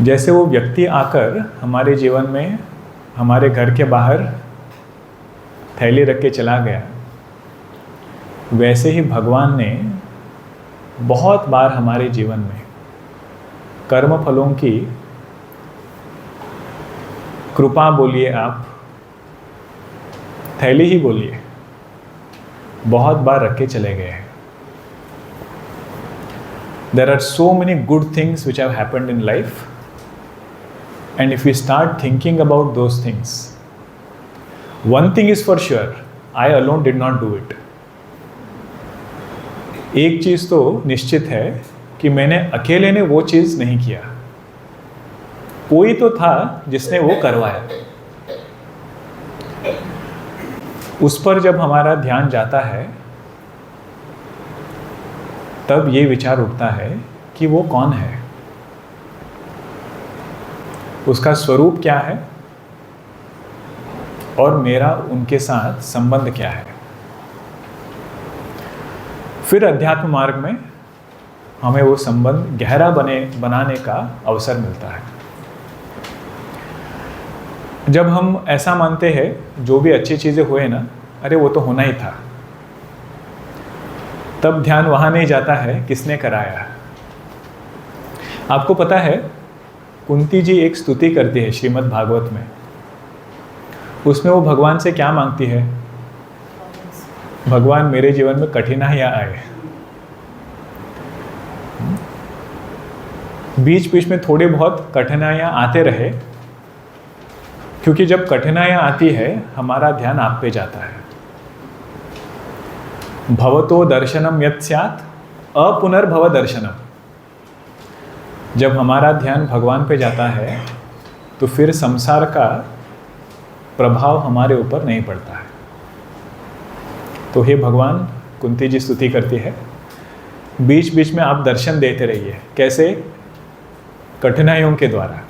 जैसे वो व्यक्ति आकर हमारे जीवन में हमारे घर के बाहर थैली रख के चला गया, वैसे ही भगवान ने बहुत बार हमारे जीवन में कर्म फलों की कृपा बोलिए, आप थैली ही बोलिए, बहुत बार रख के चले गए हैं। There are so many good things which have happened in life, and if we start thinking about those things, one thing is for sure, I alone did not do it. एक चीज़ तो निश्चित है कि मैंने अकेले ने वो चीज़ नहीं किया, कोई तो था जिसने वो करवाया। उस पर जब हमारा ध्यान जाता है तब ये विचार उठता है कि वो कौन है, उसका स्वरूप क्या है और मेरा उनके साथ संबंध क्या है। फिर अध्यात्म मार्ग में हमें वो संबंध गहरा बनाने का अवसर मिलता है। जब हम ऐसा मानते हैं जो भी अच्छी चीज़ें हुए ना, अरे वो तो होना ही था, तब ध्यान वहाँ नहीं जाता है किसने कराया। आपको पता है कुंती जी एक स्तुति करती है श्रीमद् भागवत में, उसमें वो भगवान से क्या मांगती है? भगवान मेरे जीवन में कठिनाइयाँ आए, बीच बीच में थोड़ी बहुत कठिनाइयाँ आते रहे, क्योंकि जब कठिनाइयाँ आती है हमारा ध्यान आप पे जाता है। भवतो दर्शनम यत् स्यात् अपुनर्भव दर्शनम। जब हमारा ध्यान भगवान पे जाता है तो फिर संसार का प्रभाव हमारे ऊपर नहीं पड़ता है। तो हे भगवान, कुंती जी स्तुति करती है, बीच बीच में आप दर्शन देते रहिए। कैसे? कठिनाइयों के द्वारा।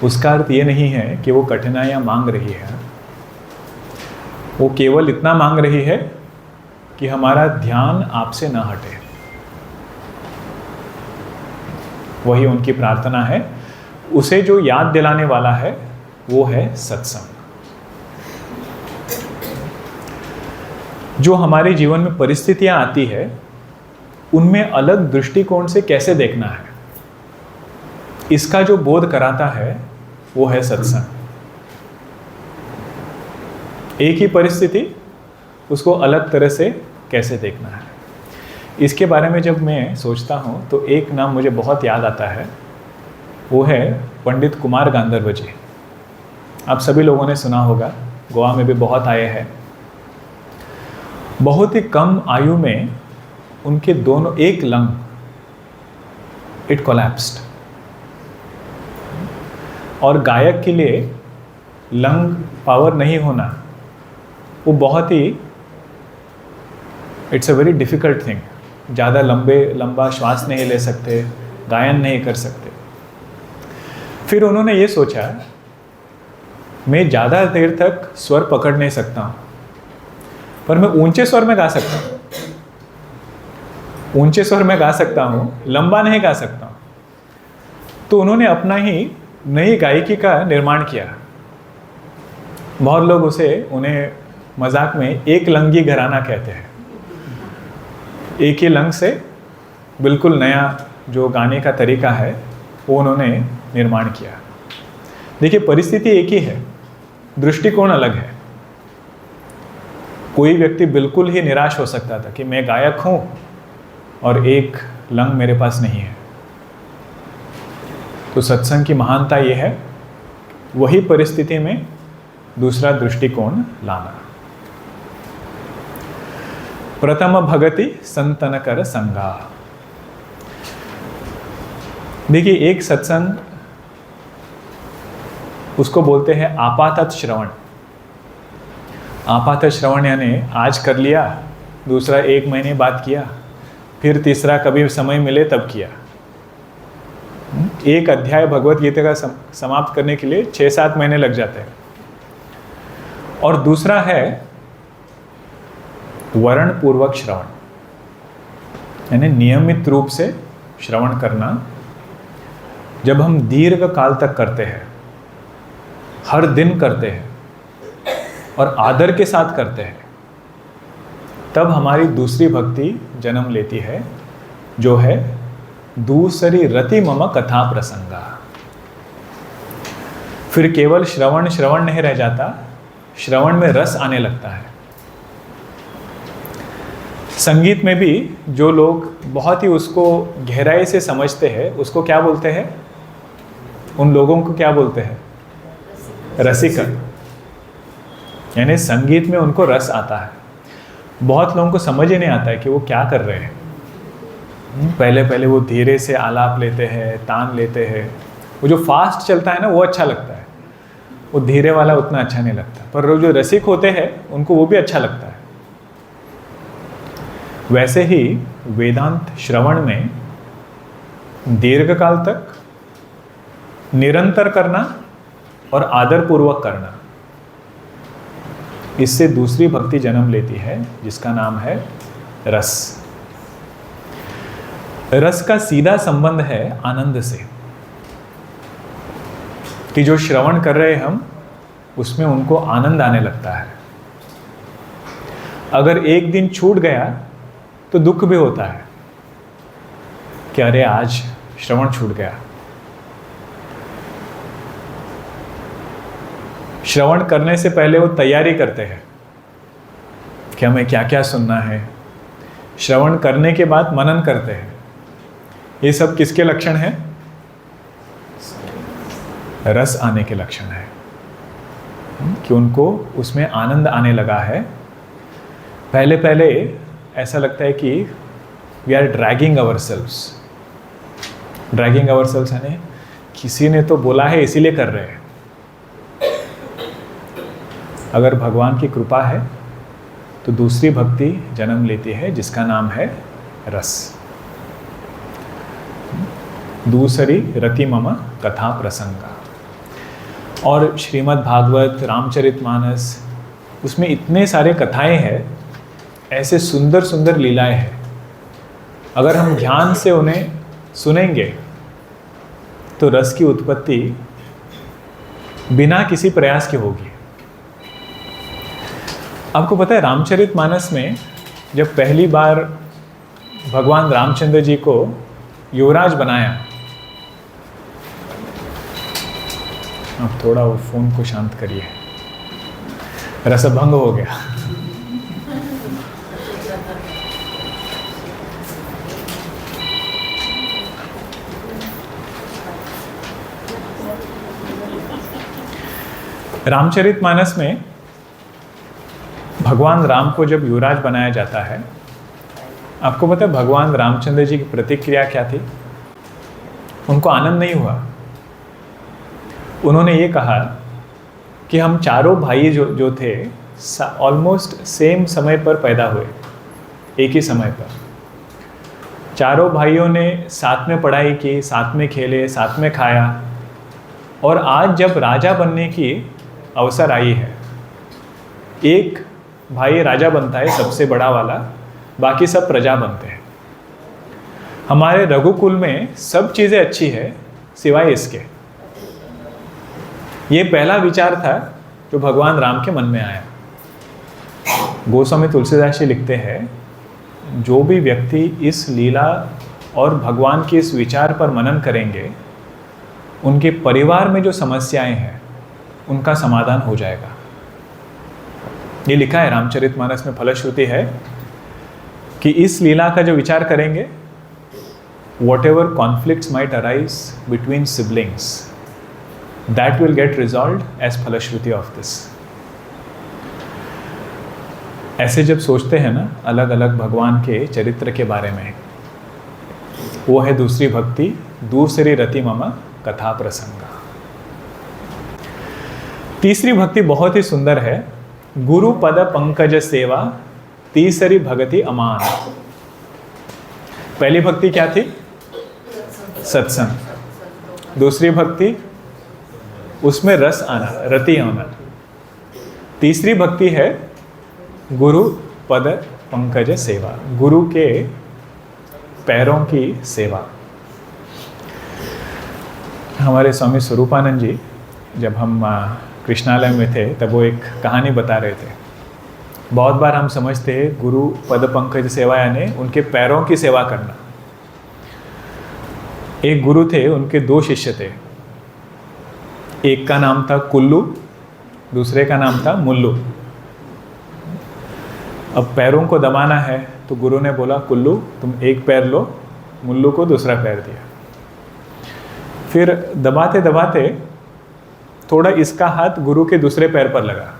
उसका अर्थ ये नहीं है कि वो कठिनाइयाँ मांग रही है, वो केवल इतना मांग रही है कि हमारा ध्यान आपसे न हटे। वही उनकी प्रार्थना है। उसे जो याद दिलाने वाला है वो है सत्संग। जो हमारे जीवन में परिस्थितियां आती है उनमें अलग दृष्टिकोण से कैसे देखना है, इसका जो बोध कराता है वो है सत्संग। एक ही परिस्थिति, उसको अलग तरह से कैसे देखना है। इसके बारे में जब मैं सोचता हूँ तो एक नाम मुझे बहुत याद आता है, वो है पंडित कुमार गांधर्व जी। आप सभी लोगों ने सुना होगा, गोवा में भी बहुत आए हैं। बहुत ही कम आयु में उनके दोनों, एक लंग इट कोलैप्स्ड, और गायक के लिए लंग पावर नहीं होना वो बहुत ही, it's a very difficult thing. ज़्यादा लंबा श्वास नहीं ले सकते, गायन नहीं कर सकते। फिर उन्होंने ये सोचा, मैं ज़्यादा देर तक स्वर पकड़ नहीं सकता हूँ, पर मैं ऊंचे स्वर में गा सकता हूँ। ऊंचे स्वर में गा सकता हूँ, लंबा नहीं गा सकता हूँ। तो उन्होंने अपना ही नई गायकी का निर्माण किया। बहुत लोग उन्हें मजाक में एक लंगी घराना कहते हैं। एक ही लंग से बिल्कुल नया जो गाने का तरीका है वो उन्होंने निर्माण किया। देखिए, परिस्थिति एक ही है, दृष्टिकोण अलग है। कोई व्यक्ति बिल्कुल ही निराश हो सकता था कि मैं गायक हूं और एक लंग मेरे पास नहीं है। तो सत्संग की महानता यह है, वही परिस्थिति में दूसरा दृष्टिकोण लाना। प्रथम भगति संतन कर संगा। देखिए, एक सत्संग उसको बोलते हैं आपातत श्रवण। आपातत श्रवण यानी आज कर लिया, दूसरा 1 महीने बाद किया, फिर तीसरा कभी समय मिले तब किया। एक अध्याय भगवत गीता का समाप्त करने के लिए 6-7 महीने लग जाते हैं। और दूसरा है वर्ण पूर्वक श्रवण, यानी नियमित रूप से श्रवण करना। जब हम दीर्घ काल तक करते हैं, हर दिन करते हैं और आदर के साथ करते हैं, तब हमारी दूसरी भक्ति जन्म लेती है, जो है दूसरी रति मम कथा प्रसंगा। फिर केवल श्रवण श्रवण नहीं रह जाता, श्रवण में रस आने लगता है। संगीत में भी जो लोग बहुत ही उसको गहराई से समझते हैं, उसको क्या बोलते हैं? उन लोगों को क्या बोलते हैं? रसिक। यानी संगीत में उनको रस आता है। बहुत लोगों को समझ ही नहीं आता है कि वो क्या कर रहे हैं। पहले पहले वो धीरे से आलाप लेते हैं, तान लेते हैं। वो जो फास्ट चलता है ना, वो अच्छा लगता है, वो धीरे वाला उतना अच्छा नहीं लगता। पर वो जो रसिक होते हैं उनको वो भी अच्छा लगता है। वैसे ही वेदांत श्रवण में दीर्घकाल तक निरंतर करना और आदरपूर्वक करना, इससे दूसरी भक्ति जन्म लेती है, जिसका नाम है रस। रस का सीधा संबंध है आनंद से, कि जो श्रवण कर रहे हैं हम, उसमें उनको आनंद आने लगता है। अगर एक दिन छूट गया तो दुख भी होता है कि अरे आज श्रवण छूट गया। श्रवण करने से पहले वो तैयारी करते हैं कि हमें क्या क्या सुनना है। श्रवण करने के बाद मनन करते हैं। ये सब किसके लक्षण हैं? रस आने के लक्षण है, कि उनको उसमें आनंद आने लगा है। पहले पहले ऐसा लगता है कि we are dragging ourselves. Dragging ourselves यानी किसी ने तो बोला है इसीलिए कर रहे हैं। अगर भगवान की कृपा है तो दूसरी भक्ति जन्म लेती है, जिसका नाम है रस। दूसरी रति मम कथा प्रसंगा। और श्रीमद् भागवत, रामचरितमानस, उसमें इतने सारे कथाएं हैं, ऐसे सुंदर सुंदर लीलाएं हैं। अगर हम ध्यान से उन्हें सुनेंगे तो रस की उत्पत्ति बिना किसी प्रयास के होगी। आपको पता है, रामचरितमानस में जब पहली बार भगवान रामचंद्र जी को युवराज बनाया, अब थोड़ा वो फोन को शांत करिए, रसभंग हो गया। रामचरितमानस में भगवान राम को जब युवराज बनाया जाता है, आपको पता है भगवान रामचंद्र जी की प्रतिक्रिया क्या थी? उनको आनंद नहीं हुआ। उन्होंने ये कहा कि हम चारों भाई जो थे, ऑलमोस्ट सेम समय पर पैदा हुए, एक ही समय पर। चारों भाइयों ने साथ में पढ़ाई की, साथ में खेले, साथ में खाया, और आज जब राजा बनने की अवसर आई है, एक भाई राजा बनता है, सबसे बड़ा वाला, बाकी सब प्रजा बनते हैं। हमारे रघुकुल में सब चीज़ें अच्छी है सिवाय इसके। ये पहला विचार था जो भगवान राम के मन में आया। गोस्वामी तुलसीदास जी लिखते हैं, जो भी व्यक्ति इस लीला और भगवान के इस विचार पर मनन करेंगे, उनके परिवार में जो समस्याएं हैं उनका समाधान हो जाएगा। ये लिखा है रामचरितमानस में, फलश्रुति है कि इस लीला का जो विचार करेंगे, whatever conflicts might arise between siblings, that will get resolved as फलश्रुति of this। ऐसे जब सोचते हैं ना अलग अलग भगवान के चरित्र के बारे में, वो है दूसरी भक्ति, दूसरी रति मम कथा प्रसंगा। तीसरी भक्ति बहुत ही सुंदर है, गुरु पद पंकज सेवा तीसरी भगति अमान। पहली भक्ति क्या थी? सत्संग। दूसरी भक्ति, उसमें रस आना, रति होना। तीसरी भक्ति है गुरु पद पंकज सेवा, गुरु के पैरों की सेवा। हमारे स्वामी स्वरूपानंद जी जब हम कृष्णालय में थे तब वो एक कहानी बता रहे थे। बहुत बार हम समझते हैं गुरु पद पंकज सेवा यानी उनके पैरों की सेवा करना। एक गुरु थे, उनके दो शिष्य थे, एक का नाम था कुल्लू, दूसरे का नाम था मुल्लू। अब पैरों को दबाना है तो गुरु ने बोला, कुल्लू तुम एक पैर लो, मुल्लू को दूसरा पैर दिया। फिर दबाते दबाते थोड़ा इसका हाथ गुरु के दूसरे पैर पर लगा,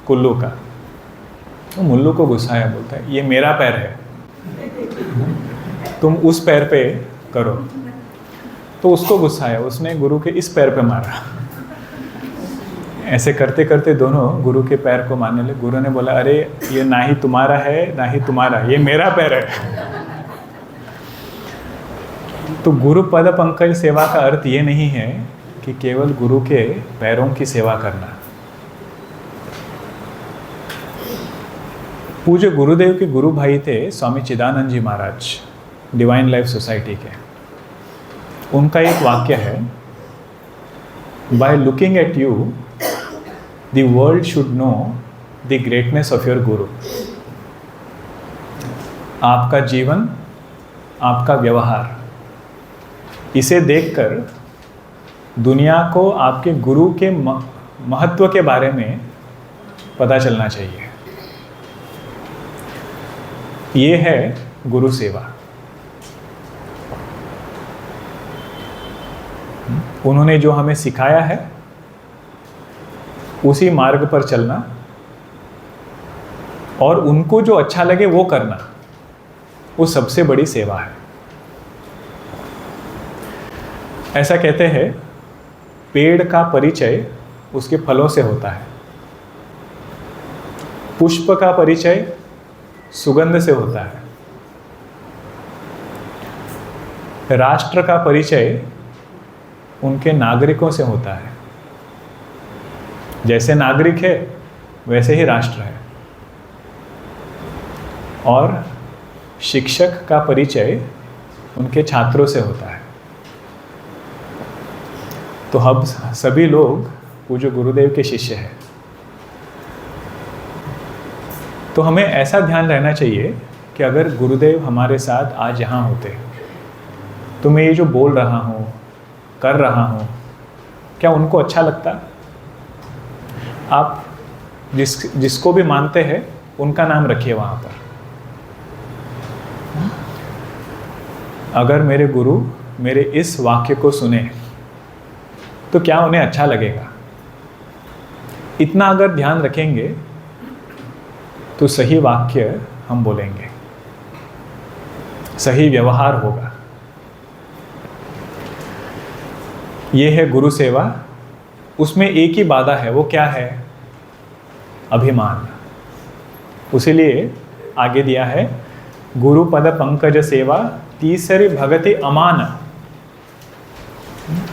कुल्लू का। तो मुल्लू को गुस्सा आया, बोलता है ये मेरा पैर है, तुम उस पैर पे करो। तो उसको गुस्सा आया, उसने गुरु के इस पैर पे मारा। ऐसे करते करते दोनों गुरु के पैर को मारने लगे। गुरु ने बोला, अरे ये ना ही तुम्हारा है ना ही तुम्हारा, ये मेरा पैर है। तो गुरु पद पंकज सेवा का अर्थ ये नहीं है कि केवल गुरु के पैरों की सेवा करना। पूज्य गुरुदेव के गुरु भाई थे स्वामी चिदानंद जी महाराज, डिवाइन लाइफ सोसाइटी के। उनका एक वाक्य है, by looking at you the world should know the greatness of your गुरु। आपका जीवन, आपका व्यवहार, इसे देखकर दुनिया को आपके गुरु के महत्व के बारे में पता चलना चाहिए। ये है गुरु सेवा। उन्होंने जो हमें सिखाया है उसी मार्ग पर चलना और उनको जो अच्छा लगे वो करना, वो सबसे बड़ी सेवा है। ऐसा कहते हैं, पेड़ का परिचय उसके फलों से होता है, पुष्प का परिचय सुगंध से होता है, राष्ट्र का परिचय उनके नागरिकों से होता है। जैसे नागरिक है वैसे ही राष्ट्र है। और शिक्षक का परिचय उनके छात्रों से होता है। तो हम सभी लोग पूज्य गुरुदेव के शिष्य हैं। तो हमें ऐसा ध्यान रहना चाहिए कि अगर गुरुदेव हमारे साथ आज यहाँ होते तो मैं ये जो बोल रहा हूँ, कर रहा हूँ, क्या उनको अच्छा लगता? आप जिसको भी मानते हैं उनका नाम रखिए वहाँ पर। अगर मेरे गुरु मेरे इस वाक्य को सुने तो क्या उन्हें अच्छा लगेगा? इतना अगर ध्यान रखेंगे तो सही वाक्य हम बोलेंगे, सही व्यवहार होगा। ये है गुरु सेवा। उसमें एक ही बाधा है, वो क्या है? अभिमान। उसीलिए आगे दिया है, गुरु पद पंकज सेवा तीसरी भगति अमान।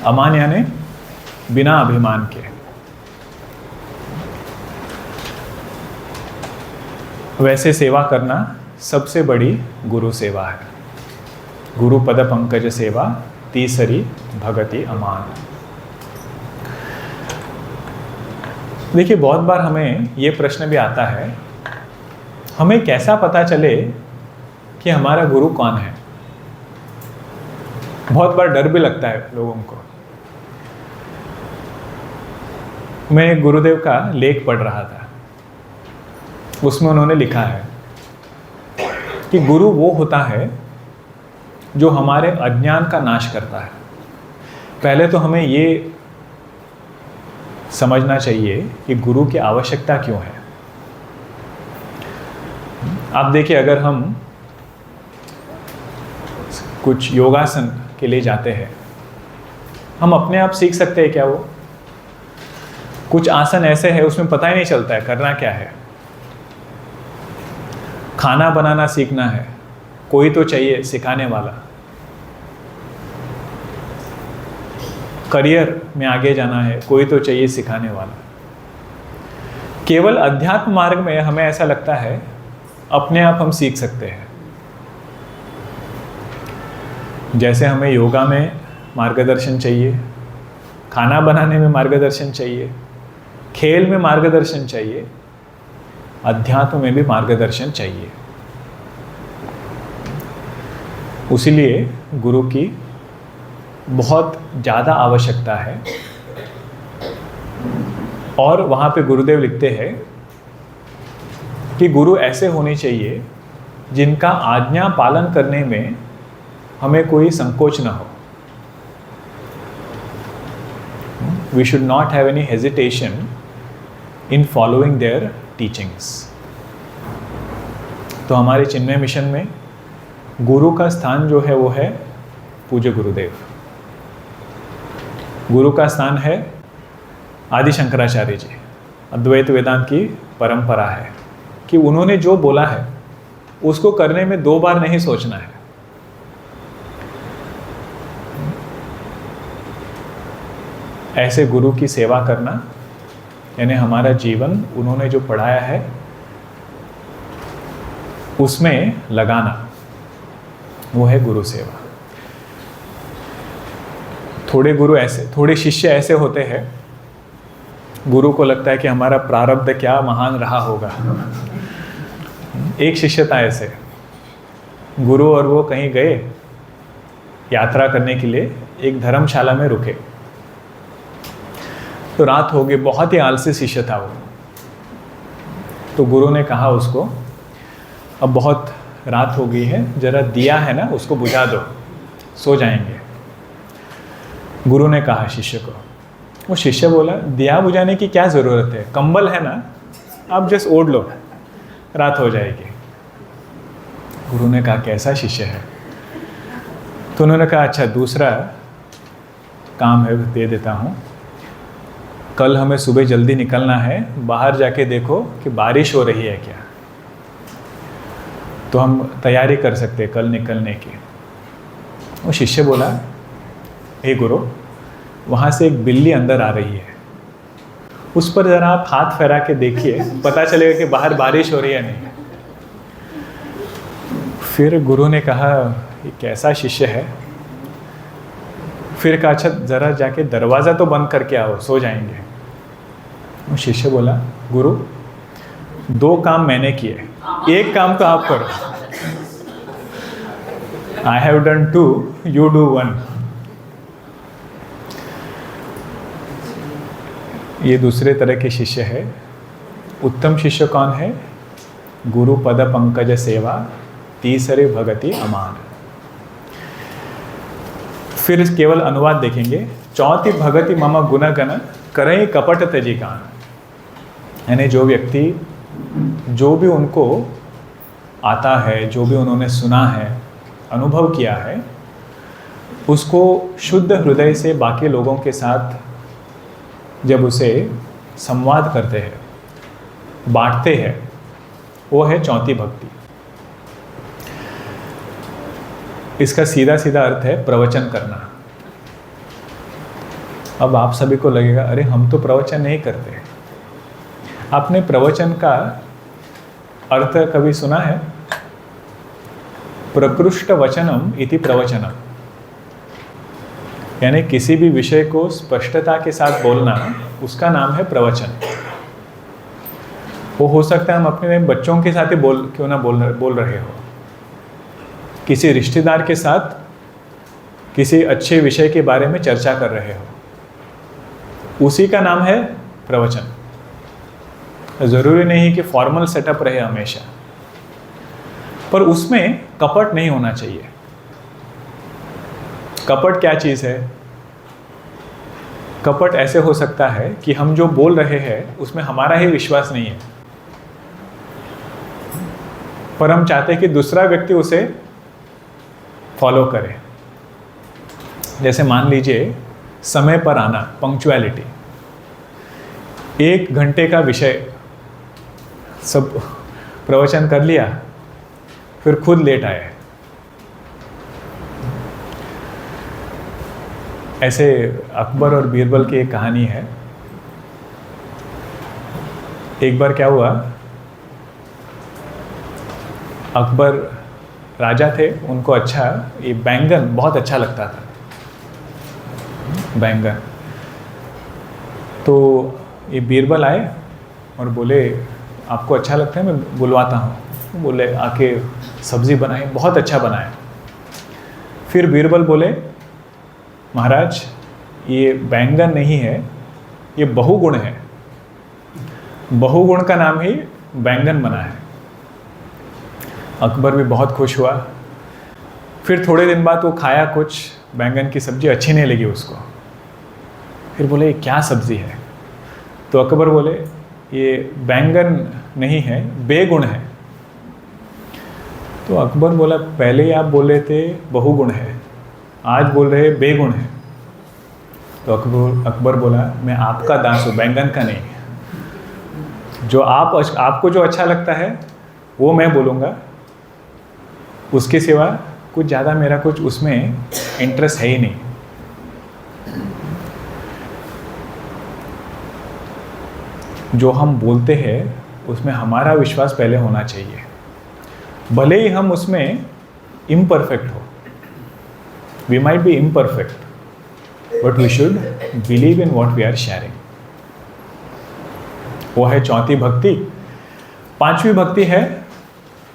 अमान यानी बिना अभिमान के। वैसे सेवा करना सबसे बड़ी गुरु सेवा है। गुरु पद पंकज सेवा तीसरी भगति अमान। देखिए, बहुत बार हमें ये प्रश्न भी आता है हमें कैसा पता चले कि हमारा गुरु कौन है? बहुत बार डर भी लगता है लोगों को। मैं एक गुरुदेव का लेख पढ़ रहा था, उसमें उन्होंने लिखा है कि गुरु वो होता है जो हमारे अज्ञान का नाश करता है। पहले तो हमें ये समझना चाहिए कि गुरु की आवश्यकता क्यों है। आप देखिए, अगर हम कुछ योगासन के लिए जाते हैं, हम अपने आप सीख सकते हैं क्या? वो कुछ आसन ऐसे हैं उसमें पता ही नहीं चलता है करना क्या है। खाना बनाना सीखना है, कोई तो चाहिए सिखाने वाला। करियर में आगे जाना है, कोई तो चाहिए सिखाने वाला। केवल अध्यात्म मार्ग में हमें ऐसा लगता है अपने आप हम सीख सकते हैं। जैसे हमें योगा में मार्गदर्शन चाहिए, खाना बनाने में मार्गदर्शन चाहिए, खेल में मार्गदर्शन चाहिए, अध्यात्म में भी मार्गदर्शन चाहिए। उसीलिए गुरु की बहुत ज़्यादा आवश्यकता है। और वहाँ पे गुरुदेव लिखते हैं कि गुरु ऐसे होने चाहिए जिनका आज्ञा पालन करने में हमें कोई संकोच ना हो। We should not have any hesitation in following their teachings. तो हमारे चिन्मय मिशन में गुरु का स्थान जो है वो है पूज्य गुरुदेव। गुरु का स्थान है आदि शंकराचार्य जी। अद्वैत वेदांत की परंपरा है कि उन्होंने जो बोला है उसको करने में दो बार नहीं सोचना है। ऐसे गुरु की सेवा करना, यानी हमारा जीवन उन्होंने जो पढ़ाया है उसमें लगाना, वो है गुरु सेवा। थोड़े शिष्य ऐसे होते हैं, गुरु को लगता है कि हमारा प्रारब्ध क्या महान रहा होगा। एक शिष्य था ऐसे, गुरु और वो कहीं गए यात्रा करने के लिए, एक धर्मशाला में रुके तो रात हो गई। बहुत ही आलसी शिष्य था वो। तो गुरु ने कहा उसको, अब बहुत रात हो गई है, जरा दिया है ना उसको बुझा दो, सो जाएंगे। गुरु ने कहा शिष्य को। वो शिष्य बोला, दिया बुझाने की क्या ज़रूरत है, कंबल है ना, आप जस्ट ओढ़ लो, रात हो जाएगी। गुरु ने कहा कैसा शिष्य है? तो उन्होंने कहा अच्छा दूसरा काम है दे देता हूँ, कल हमें सुबह जल्दी निकलना है, बाहर जाके देखो कि बारिश हो रही है क्या, तो हम तैयारी कर सकते हैं कल निकलने की। वो शिष्य बोला, हे गुरु, वहाँ से एक बिल्ली अंदर आ रही है, उस पर ज़रा आप हाथ फैला के देखिए, पता चलेगा कि बाहर बारिश हो रही है नहीं। फिर गुरु ने कहा ये कैसा शिष्य है। फिर कहा अच्छा ज़रा जाके दरवाज़ा तो बंद करके आओ, सो जाएंगे। वो शिष्य बोला, गुरु दो काम मैंने किए, एक काम तो आप करो। I have done 2, you do 1। ये दूसरे तरह के शिष्य है। उत्तम शिष्य कौन है? गुरु पद पंकज सेवा, तीसरे भगति अमान। फिर केवल अनुवाद देखेंगे, चौथी भगति मम गुणगण करई कपट तजी कान। यानी जो व्यक्ति जो भी उनको आता है, जो भी उन्होंने सुना है, अनुभव किया है, उसको शुद्ध हृदय से बाकी लोगों के साथ जब उसे संवाद करते हैं, बांटते हैं, वो है चौथी भक्ति। इसका सीधा सीधा अर्थ है प्रवचन करना। अब आप सभी को लगेगा अरे हम तो प्रवचन नहीं करते। आपने प्रवचन का अर्थ कभी सुना है? प्रकृष्ट वचनम इति प्रवचनम, यानी किसी भी विषय को स्पष्टता के साथ बोलना, उसका नाम है प्रवचन। वो हो सकता है हम अपने बच्चों के साथ ही क्यों ना बोल रहे हो, किसी रिश्तेदार के साथ किसी अच्छे विषय के बारे में चर्चा कर रहे हो, उसी का नाम है प्रवचन। ज़रूरी नहीं कि फॉर्मल सेटअप रहे हमेशा, पर उसमें कपट नहीं होना चाहिए। कपट क्या चीज़ है? कपट ऐसे हो सकता है कि हम जो बोल रहे हैं उसमें हमारा ही विश्वास नहीं है, पर हम चाहते हैं कि दूसरा व्यक्ति उसे फॉलो करे। जैसे मान लीजिए समय पर आना, पंक्चुअलिटी। 1 घंटे का विषय सब प्रवचन कर लिया, फिर खुद लेट आए। ऐसे अकबर और बीरबल की एक कहानी है। एक बार क्या हुआ, अकबर राजा थे, उनको ये बैंगन बहुत अच्छा लगता था, बैंगन। तो ये बीरबल आए और बोले आपको अच्छा लगता है, मैं बुलवाता हूँ। बोले आके सब्ज़ी बनाए, बहुत अच्छा बनाया। फिर बीरबल बोले महाराज ये बैंगन नहीं है, ये बहुगुण है, बहुगुण का नाम ही बैंगन बना है। अकबर भी बहुत खुश हुआ। फिर थोड़े दिन बाद वो खाया कुछ, बैंगन की सब्ज़ी अच्छी नहीं लगी उसको। फिर बोले ये क्या सब्ज़ी है? तो अकबर बोले ये बैंगन नहीं है, बेगुण है। तो अकबर बोला पहले ही आप बोल रहे थे बहुगुण है, आज बोल रहे बेगुण है। तो अकबर बोला मैं आपका दास हूँ, बैंगन का नहीं। जो आपको जो अच्छा लगता है वो मैं बोलूँगा, उसके सिवा कुछ ज़्यादा मेरा कुछ उसमें इंटरेस्ट है ही नहीं। जो हम बोलते हैं उसमें हमारा विश्वास पहले होना चाहिए, भले ही हम उसमें इम्परफेक्ट हो। We might be imperfect, but we should believe in what we are sharing. वो है चौथी भक्ति। 5वीं भक्ति है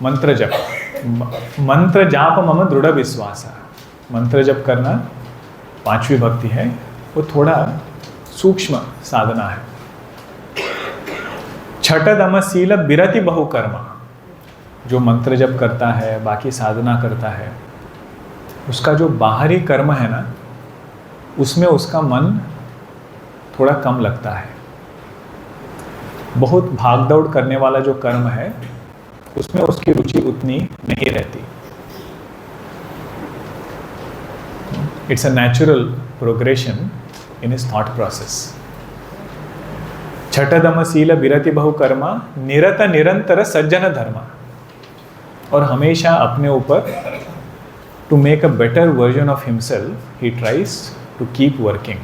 मंत्र जप। मंत्र जाप मम दृढ़ विश्वास। मंत्र जप करना 5वीं भक्ति है। वो थोड़ा सूक्ष्म साधना है। छठदमशील बिरति बहुकर्मा। जो मंत्र जप करता है, बाकी साधना करता है, उसका जो बाहरी कर्म है ना, उसमें उसका मन थोड़ा कम लगता है। बहुत भागदौड़ करने वाला जो कर्म है उसमें उसकी रुचि उतनी नहीं रहती। It's a natural progression in his thought process. छठदमशील बिरति बहुकर्मा निरत निरंतर सज्जन धर्मा। और हमेशा अपने ऊपर to make a better version of himself he tries to keep working.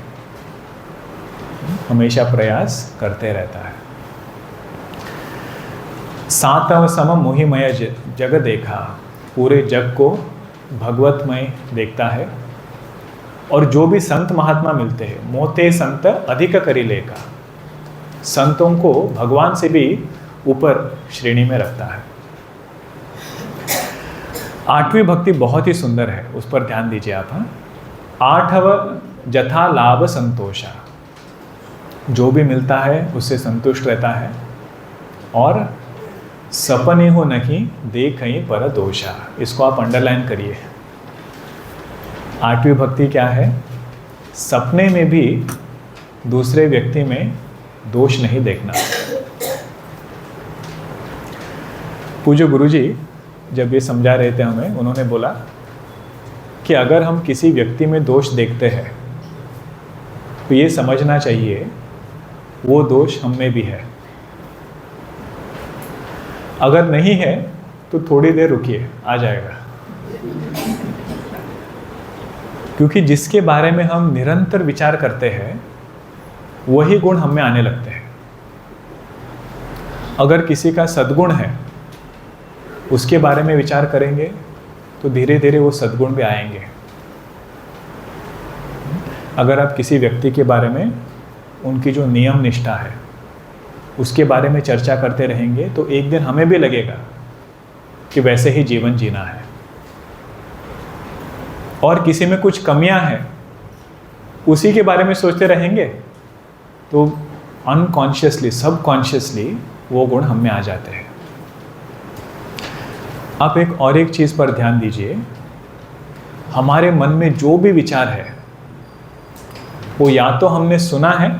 हमेशा प्रयास करते रहता है। सातव सम मोहिमय जग देखा। पूरे जग को भगवतमय देखता है। और जो भी संत महात्मा मिलते हैं, मोते संत अधिक करी लेखा। संतों को भगवान से भी ऊपर श्रेणी में रखता है। 8वीं भक्ति बहुत ही सुंदर है, उस पर ध्यान दीजिए आप। 8व जथा लाभ संतोषा। जो भी मिलता है उससे संतुष्ट रहता है। और सपने हो नहीं देखहीं पर दोषा। इसको आप अंडरलाइन करिए। 8वीं भक्ति क्या है? सपने में भी दूसरे व्यक्ति में दोष नहीं देखना। पूज्य गुरुजी जब ये समझा रहे थे हमें, उन्होंने बोला कि अगर हम किसी व्यक्ति में दोष देखते हैं तो ये समझना चाहिए वो दोष हम में भी है। अगर नहीं है तो थोड़ी देर रुकिए, आ जाएगा। क्योंकि जिसके बारे में हम निरंतर विचार करते हैं वही गुण हम में आने लगते हैं। अगर किसी का सद्गुण है, उसके बारे में विचार करेंगे तो धीरे धीरे वो सद्गुण भी आएंगे। अगर आप किसी व्यक्ति के बारे में उनकी जो नियम निष्ठा है, उसके बारे में चर्चा करते रहेंगे तो एक दिन हमें भी लगेगा कि वैसे ही जीवन जीना है। और किसी में कुछ कमियां हैं, उसी के बारे में सोचते रहेंगे तो अनकॉन्शियसली, सबकॉन्शियसली वो गुण हम में आ जाते हैं। आप एक चीज़ पर ध्यान दीजिए, हमारे मन में जो भी विचार है वो या तो हमने सुना है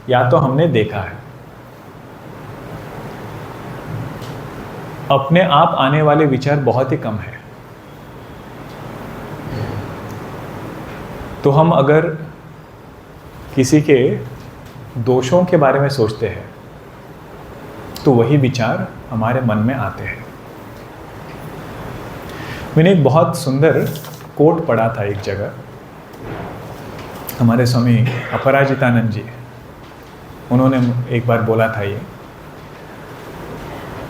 या तो हमने देखा है। अपने आप आने वाले विचार बहुत ही कम है। तो हम अगर किसी के दोषों के बारे में सोचते हैं तो वही विचार हमारे मन में आते हैं। मैंने एक बहुत सुंदर कोट पढ़ा था एक जगह, हमारे स्वामी अपराजितानंद जी, उन्होंने एक बार बोला था ये,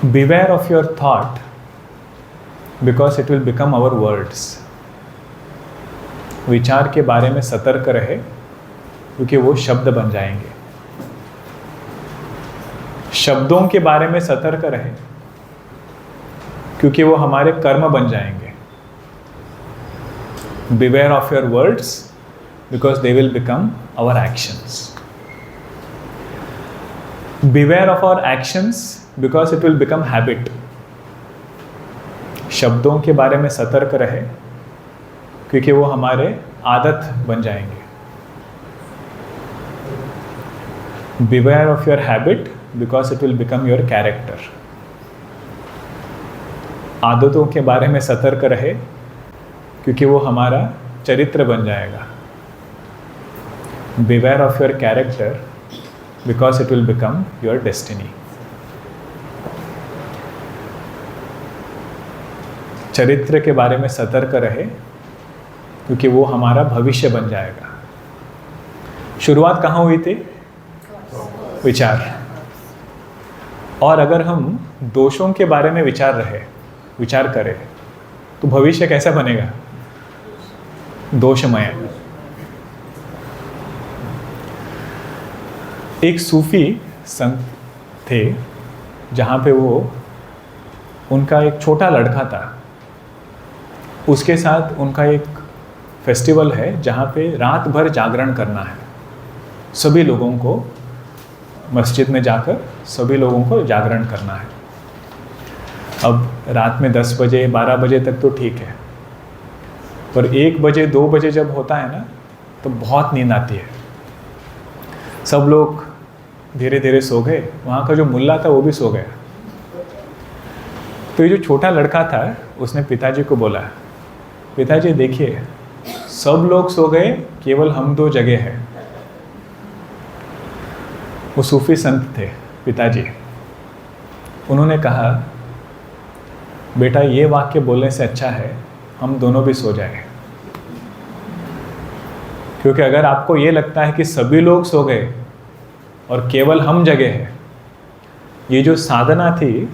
Beware of your thought because it will become our words. विचार के बारे में सतर्क रहे क्योंकि वो शब्द बन जाएंगे। शब्दों के बारे में सतर्क रहे क्योंकि वो हमारे कर्म बन जाएंगे। Beware of your words because they will become our actions. Beware of our actions because it will become habit. शब्दों के बारे में सतर्क रहे क्योंकि वो हमारे आदत बन जाएंगे। Beware of your habit because it will become your character. आदतों के बारे में सतर्क रहे क्योंकि वो हमारा चरित्र बन जाएगा। Beware of your character because it will become your destiny. चरित्र के बारे में सतर्क रहे क्योंकि वो हमारा भविष्य बन जाएगा। शुरुआत कहाँ हुई थी? विचार। और अगर हम दोषों के बारे में विचार करें तो भविष्य कैसा बनेगा? दोषमय। एक सूफी संत थे जहाँ पे उनका एक छोटा लड़का था, उसके साथ उनका एक फेस्टिवल है जहाँ पे रात भर जागरण करना है। सभी लोगों को मस्जिद में जाकर सभी लोगों को जागरण करना है। अब रात में 10 बजे 12 बजे तक तो ठीक है, पर 1 बजे 2 बजे जब होता है ना तो बहुत नींद आती है। सब लोग धीरे धीरे सो गए, वहाँ का जो मुल्ला था वो भी सो गया। तो ये जो छोटा लड़का था उसने पिताजी को बोला, पिताजी देखिए सब लोग सो गए, केवल हम 2 जगह हैं। वो सूफी संत थे पिताजी। उन्होंने कहा, बेटा ये वाक्य बोलने से अच्छा है हम दोनों भी सो जाएं। क्योंकि अगर आपको ये लगता है कि सभी लोग सो गए और केवल हम जगे हैं, ये जो साधना थी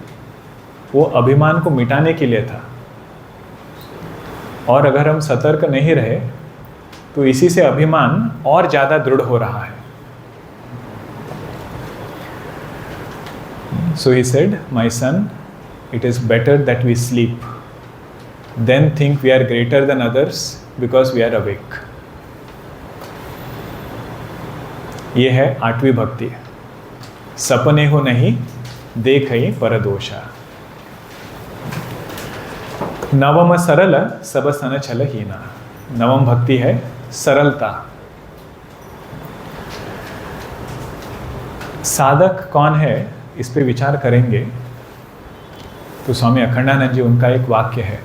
वो अभिमान को मिटाने के लिए था। और अगर हम सतर्क नहीं रहे तो इसी से अभिमान और ज़्यादा दृढ़ हो रहा है। So he said, my son, it is better that we sleep than think we are greater than others because we are awake. ये है 8वीं भक्ति। सपने हो नहीं देखई परदोषा। नवम सरल सब सन छल हीना। नवम भक्ति है सरलता। साधक कौन है इस पे विचार करेंगे तो स्वामी अखंडानंद जी उनका एक वाक्य है,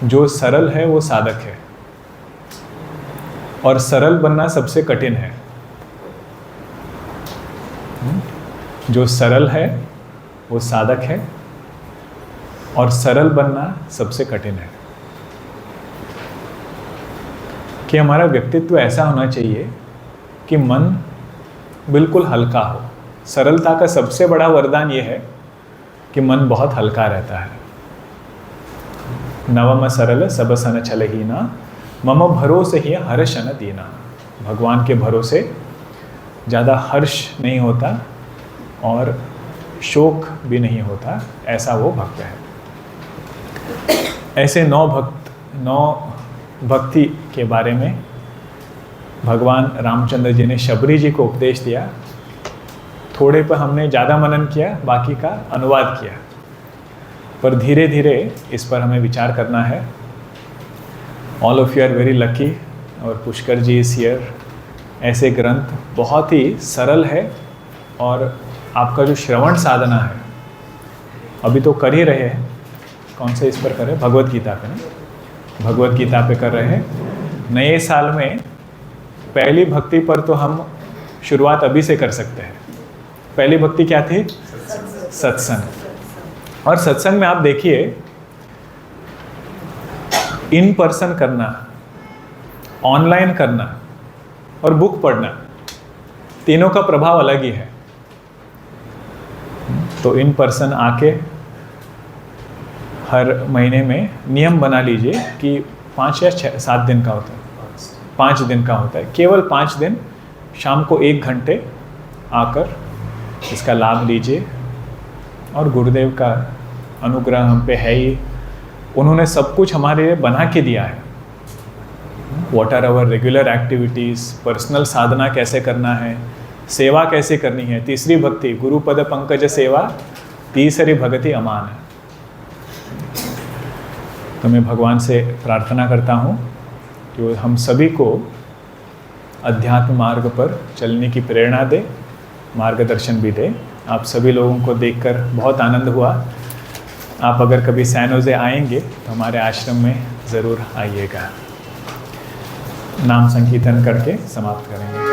जो सरल है वो साधक है। और सरल बनना सबसे कठिन है। जो सरल है वो साधक है और सरल बनना सबसे कठिन है। कि हमारा व्यक्तित्व ऐसा होना चाहिए कि मन बिल्कुल हल्का हो। सरलता का सबसे बड़ा वरदान ये है कि मन बहुत हल्का रहता है। नवम सरल सब सन छलहीना मम भरोसे ही हर्ष न दीना। भगवान के भरोसे ज़्यादा हर्ष नहीं होता और शोक भी नहीं होता, ऐसा वो भक्त है। ऐसे 9 भक्ति के बारे में भगवान रामचंद्र जी ने शबरी जी को उपदेश दिया। थोड़े पर हमने ज़्यादा मनन किया, बाकी का अनुवाद किया, पर धीरे धीरे इस पर हमें विचार करना है। All of you are very lucky और पुष्कर जी इस ईयर। ऐसे ग्रंथ बहुत ही सरल है और आपका जो श्रवण साधना है अभी तो कर ही रहे हैं। कौन से इस पर कर रहे हैं? भगवत गीता पे ना, भगवत गीता पे कर रहे हैं। नए साल में पहली भक्ति पर तो हम शुरुआत अभी से कर सकते हैं। पहली भक्ति क्या थी? सत्संग। और सत्संग में आप देखिए, इन पर्सन करना, ऑनलाइन करना और बुक पढ़ना, तीनों का प्रभाव अलग ही है। तो इन पर्सन आके हर महीने में नियम बना लीजिए कि 5 या 7 दिन का होता है, 5 दिन का होता है। केवल 5 दिन शाम को 1 घंटे आकर इसका लाभ लीजिए। और गुरुदेव का अनुग्रह हम पे है ही, उन्होंने सब कुछ हमारे लिए बना के दिया है। What are our regular activities, personal साधना कैसे करना है, सेवा कैसे करनी है। तीसरी भक्ति गुरुपद पंकज सेवा, तीसरी भक्ति अमान है। तो मैं भगवान से प्रार्थना करता हूँ कि हम सभी को अध्यात्म मार्ग पर चलने की प्रेरणा दे, मार्गदर्शन भी दे। आप सभी लोगों को देखकर बहुत आनंद हुआ। आप अगर कभी सैन होजे आएंगे तो हमारे आश्रम में ज़रूर आइएगा। नाम संकीर्तन करके समाप्त करेंगे।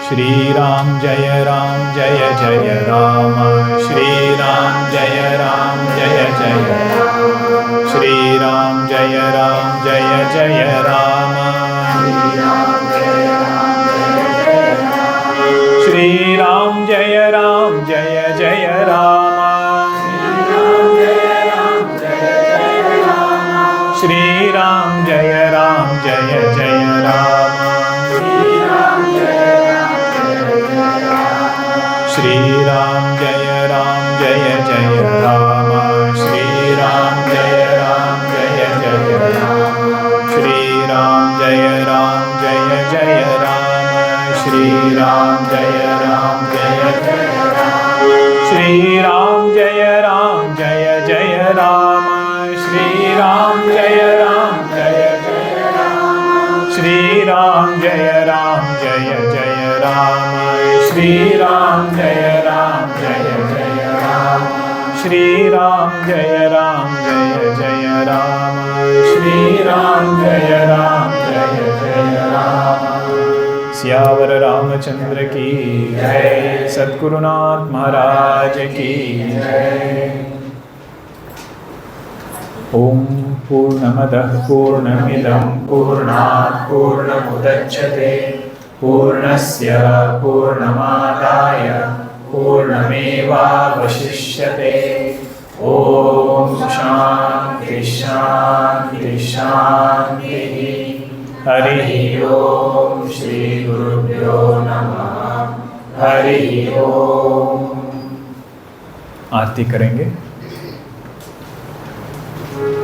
श्री राम जय राम जय जय राम, श्री राम जय राम जय जय राम, श्री राम जय राम जय जय राम, श्री राम जय राम जय जय राम, श्री राम जय राम जय जय राम, श्री राम जय राम जय जय राम, श्री राम जय राम जय जय राम, श्री राम जय राम जय जय राम, श्री राम जय राम जय जय राम, श्री राम जय राम जय जय राम, श्री राम जय राम जय जय राम, श्री राम जय राम जय जय राम, श्री राम जय राम जय जय राम, श्री राम जय राम जय जय राम, श्री राम जय राम जय जय राम। सियावर रामचंद्र की जय, सद्गुरुनाथ महाराज की जय। ओम पूर्णमदः पूर्णमिदं पूर्णात् पूर्णमुदच्यते पूर्णस्य पूर्णमादाय पूर्णमेवावशिष्यते। ओम शांति शांति शांति। हरि ओम। श्री गुरुभ्यो नमः। हरि ओम। आरती करेंगे।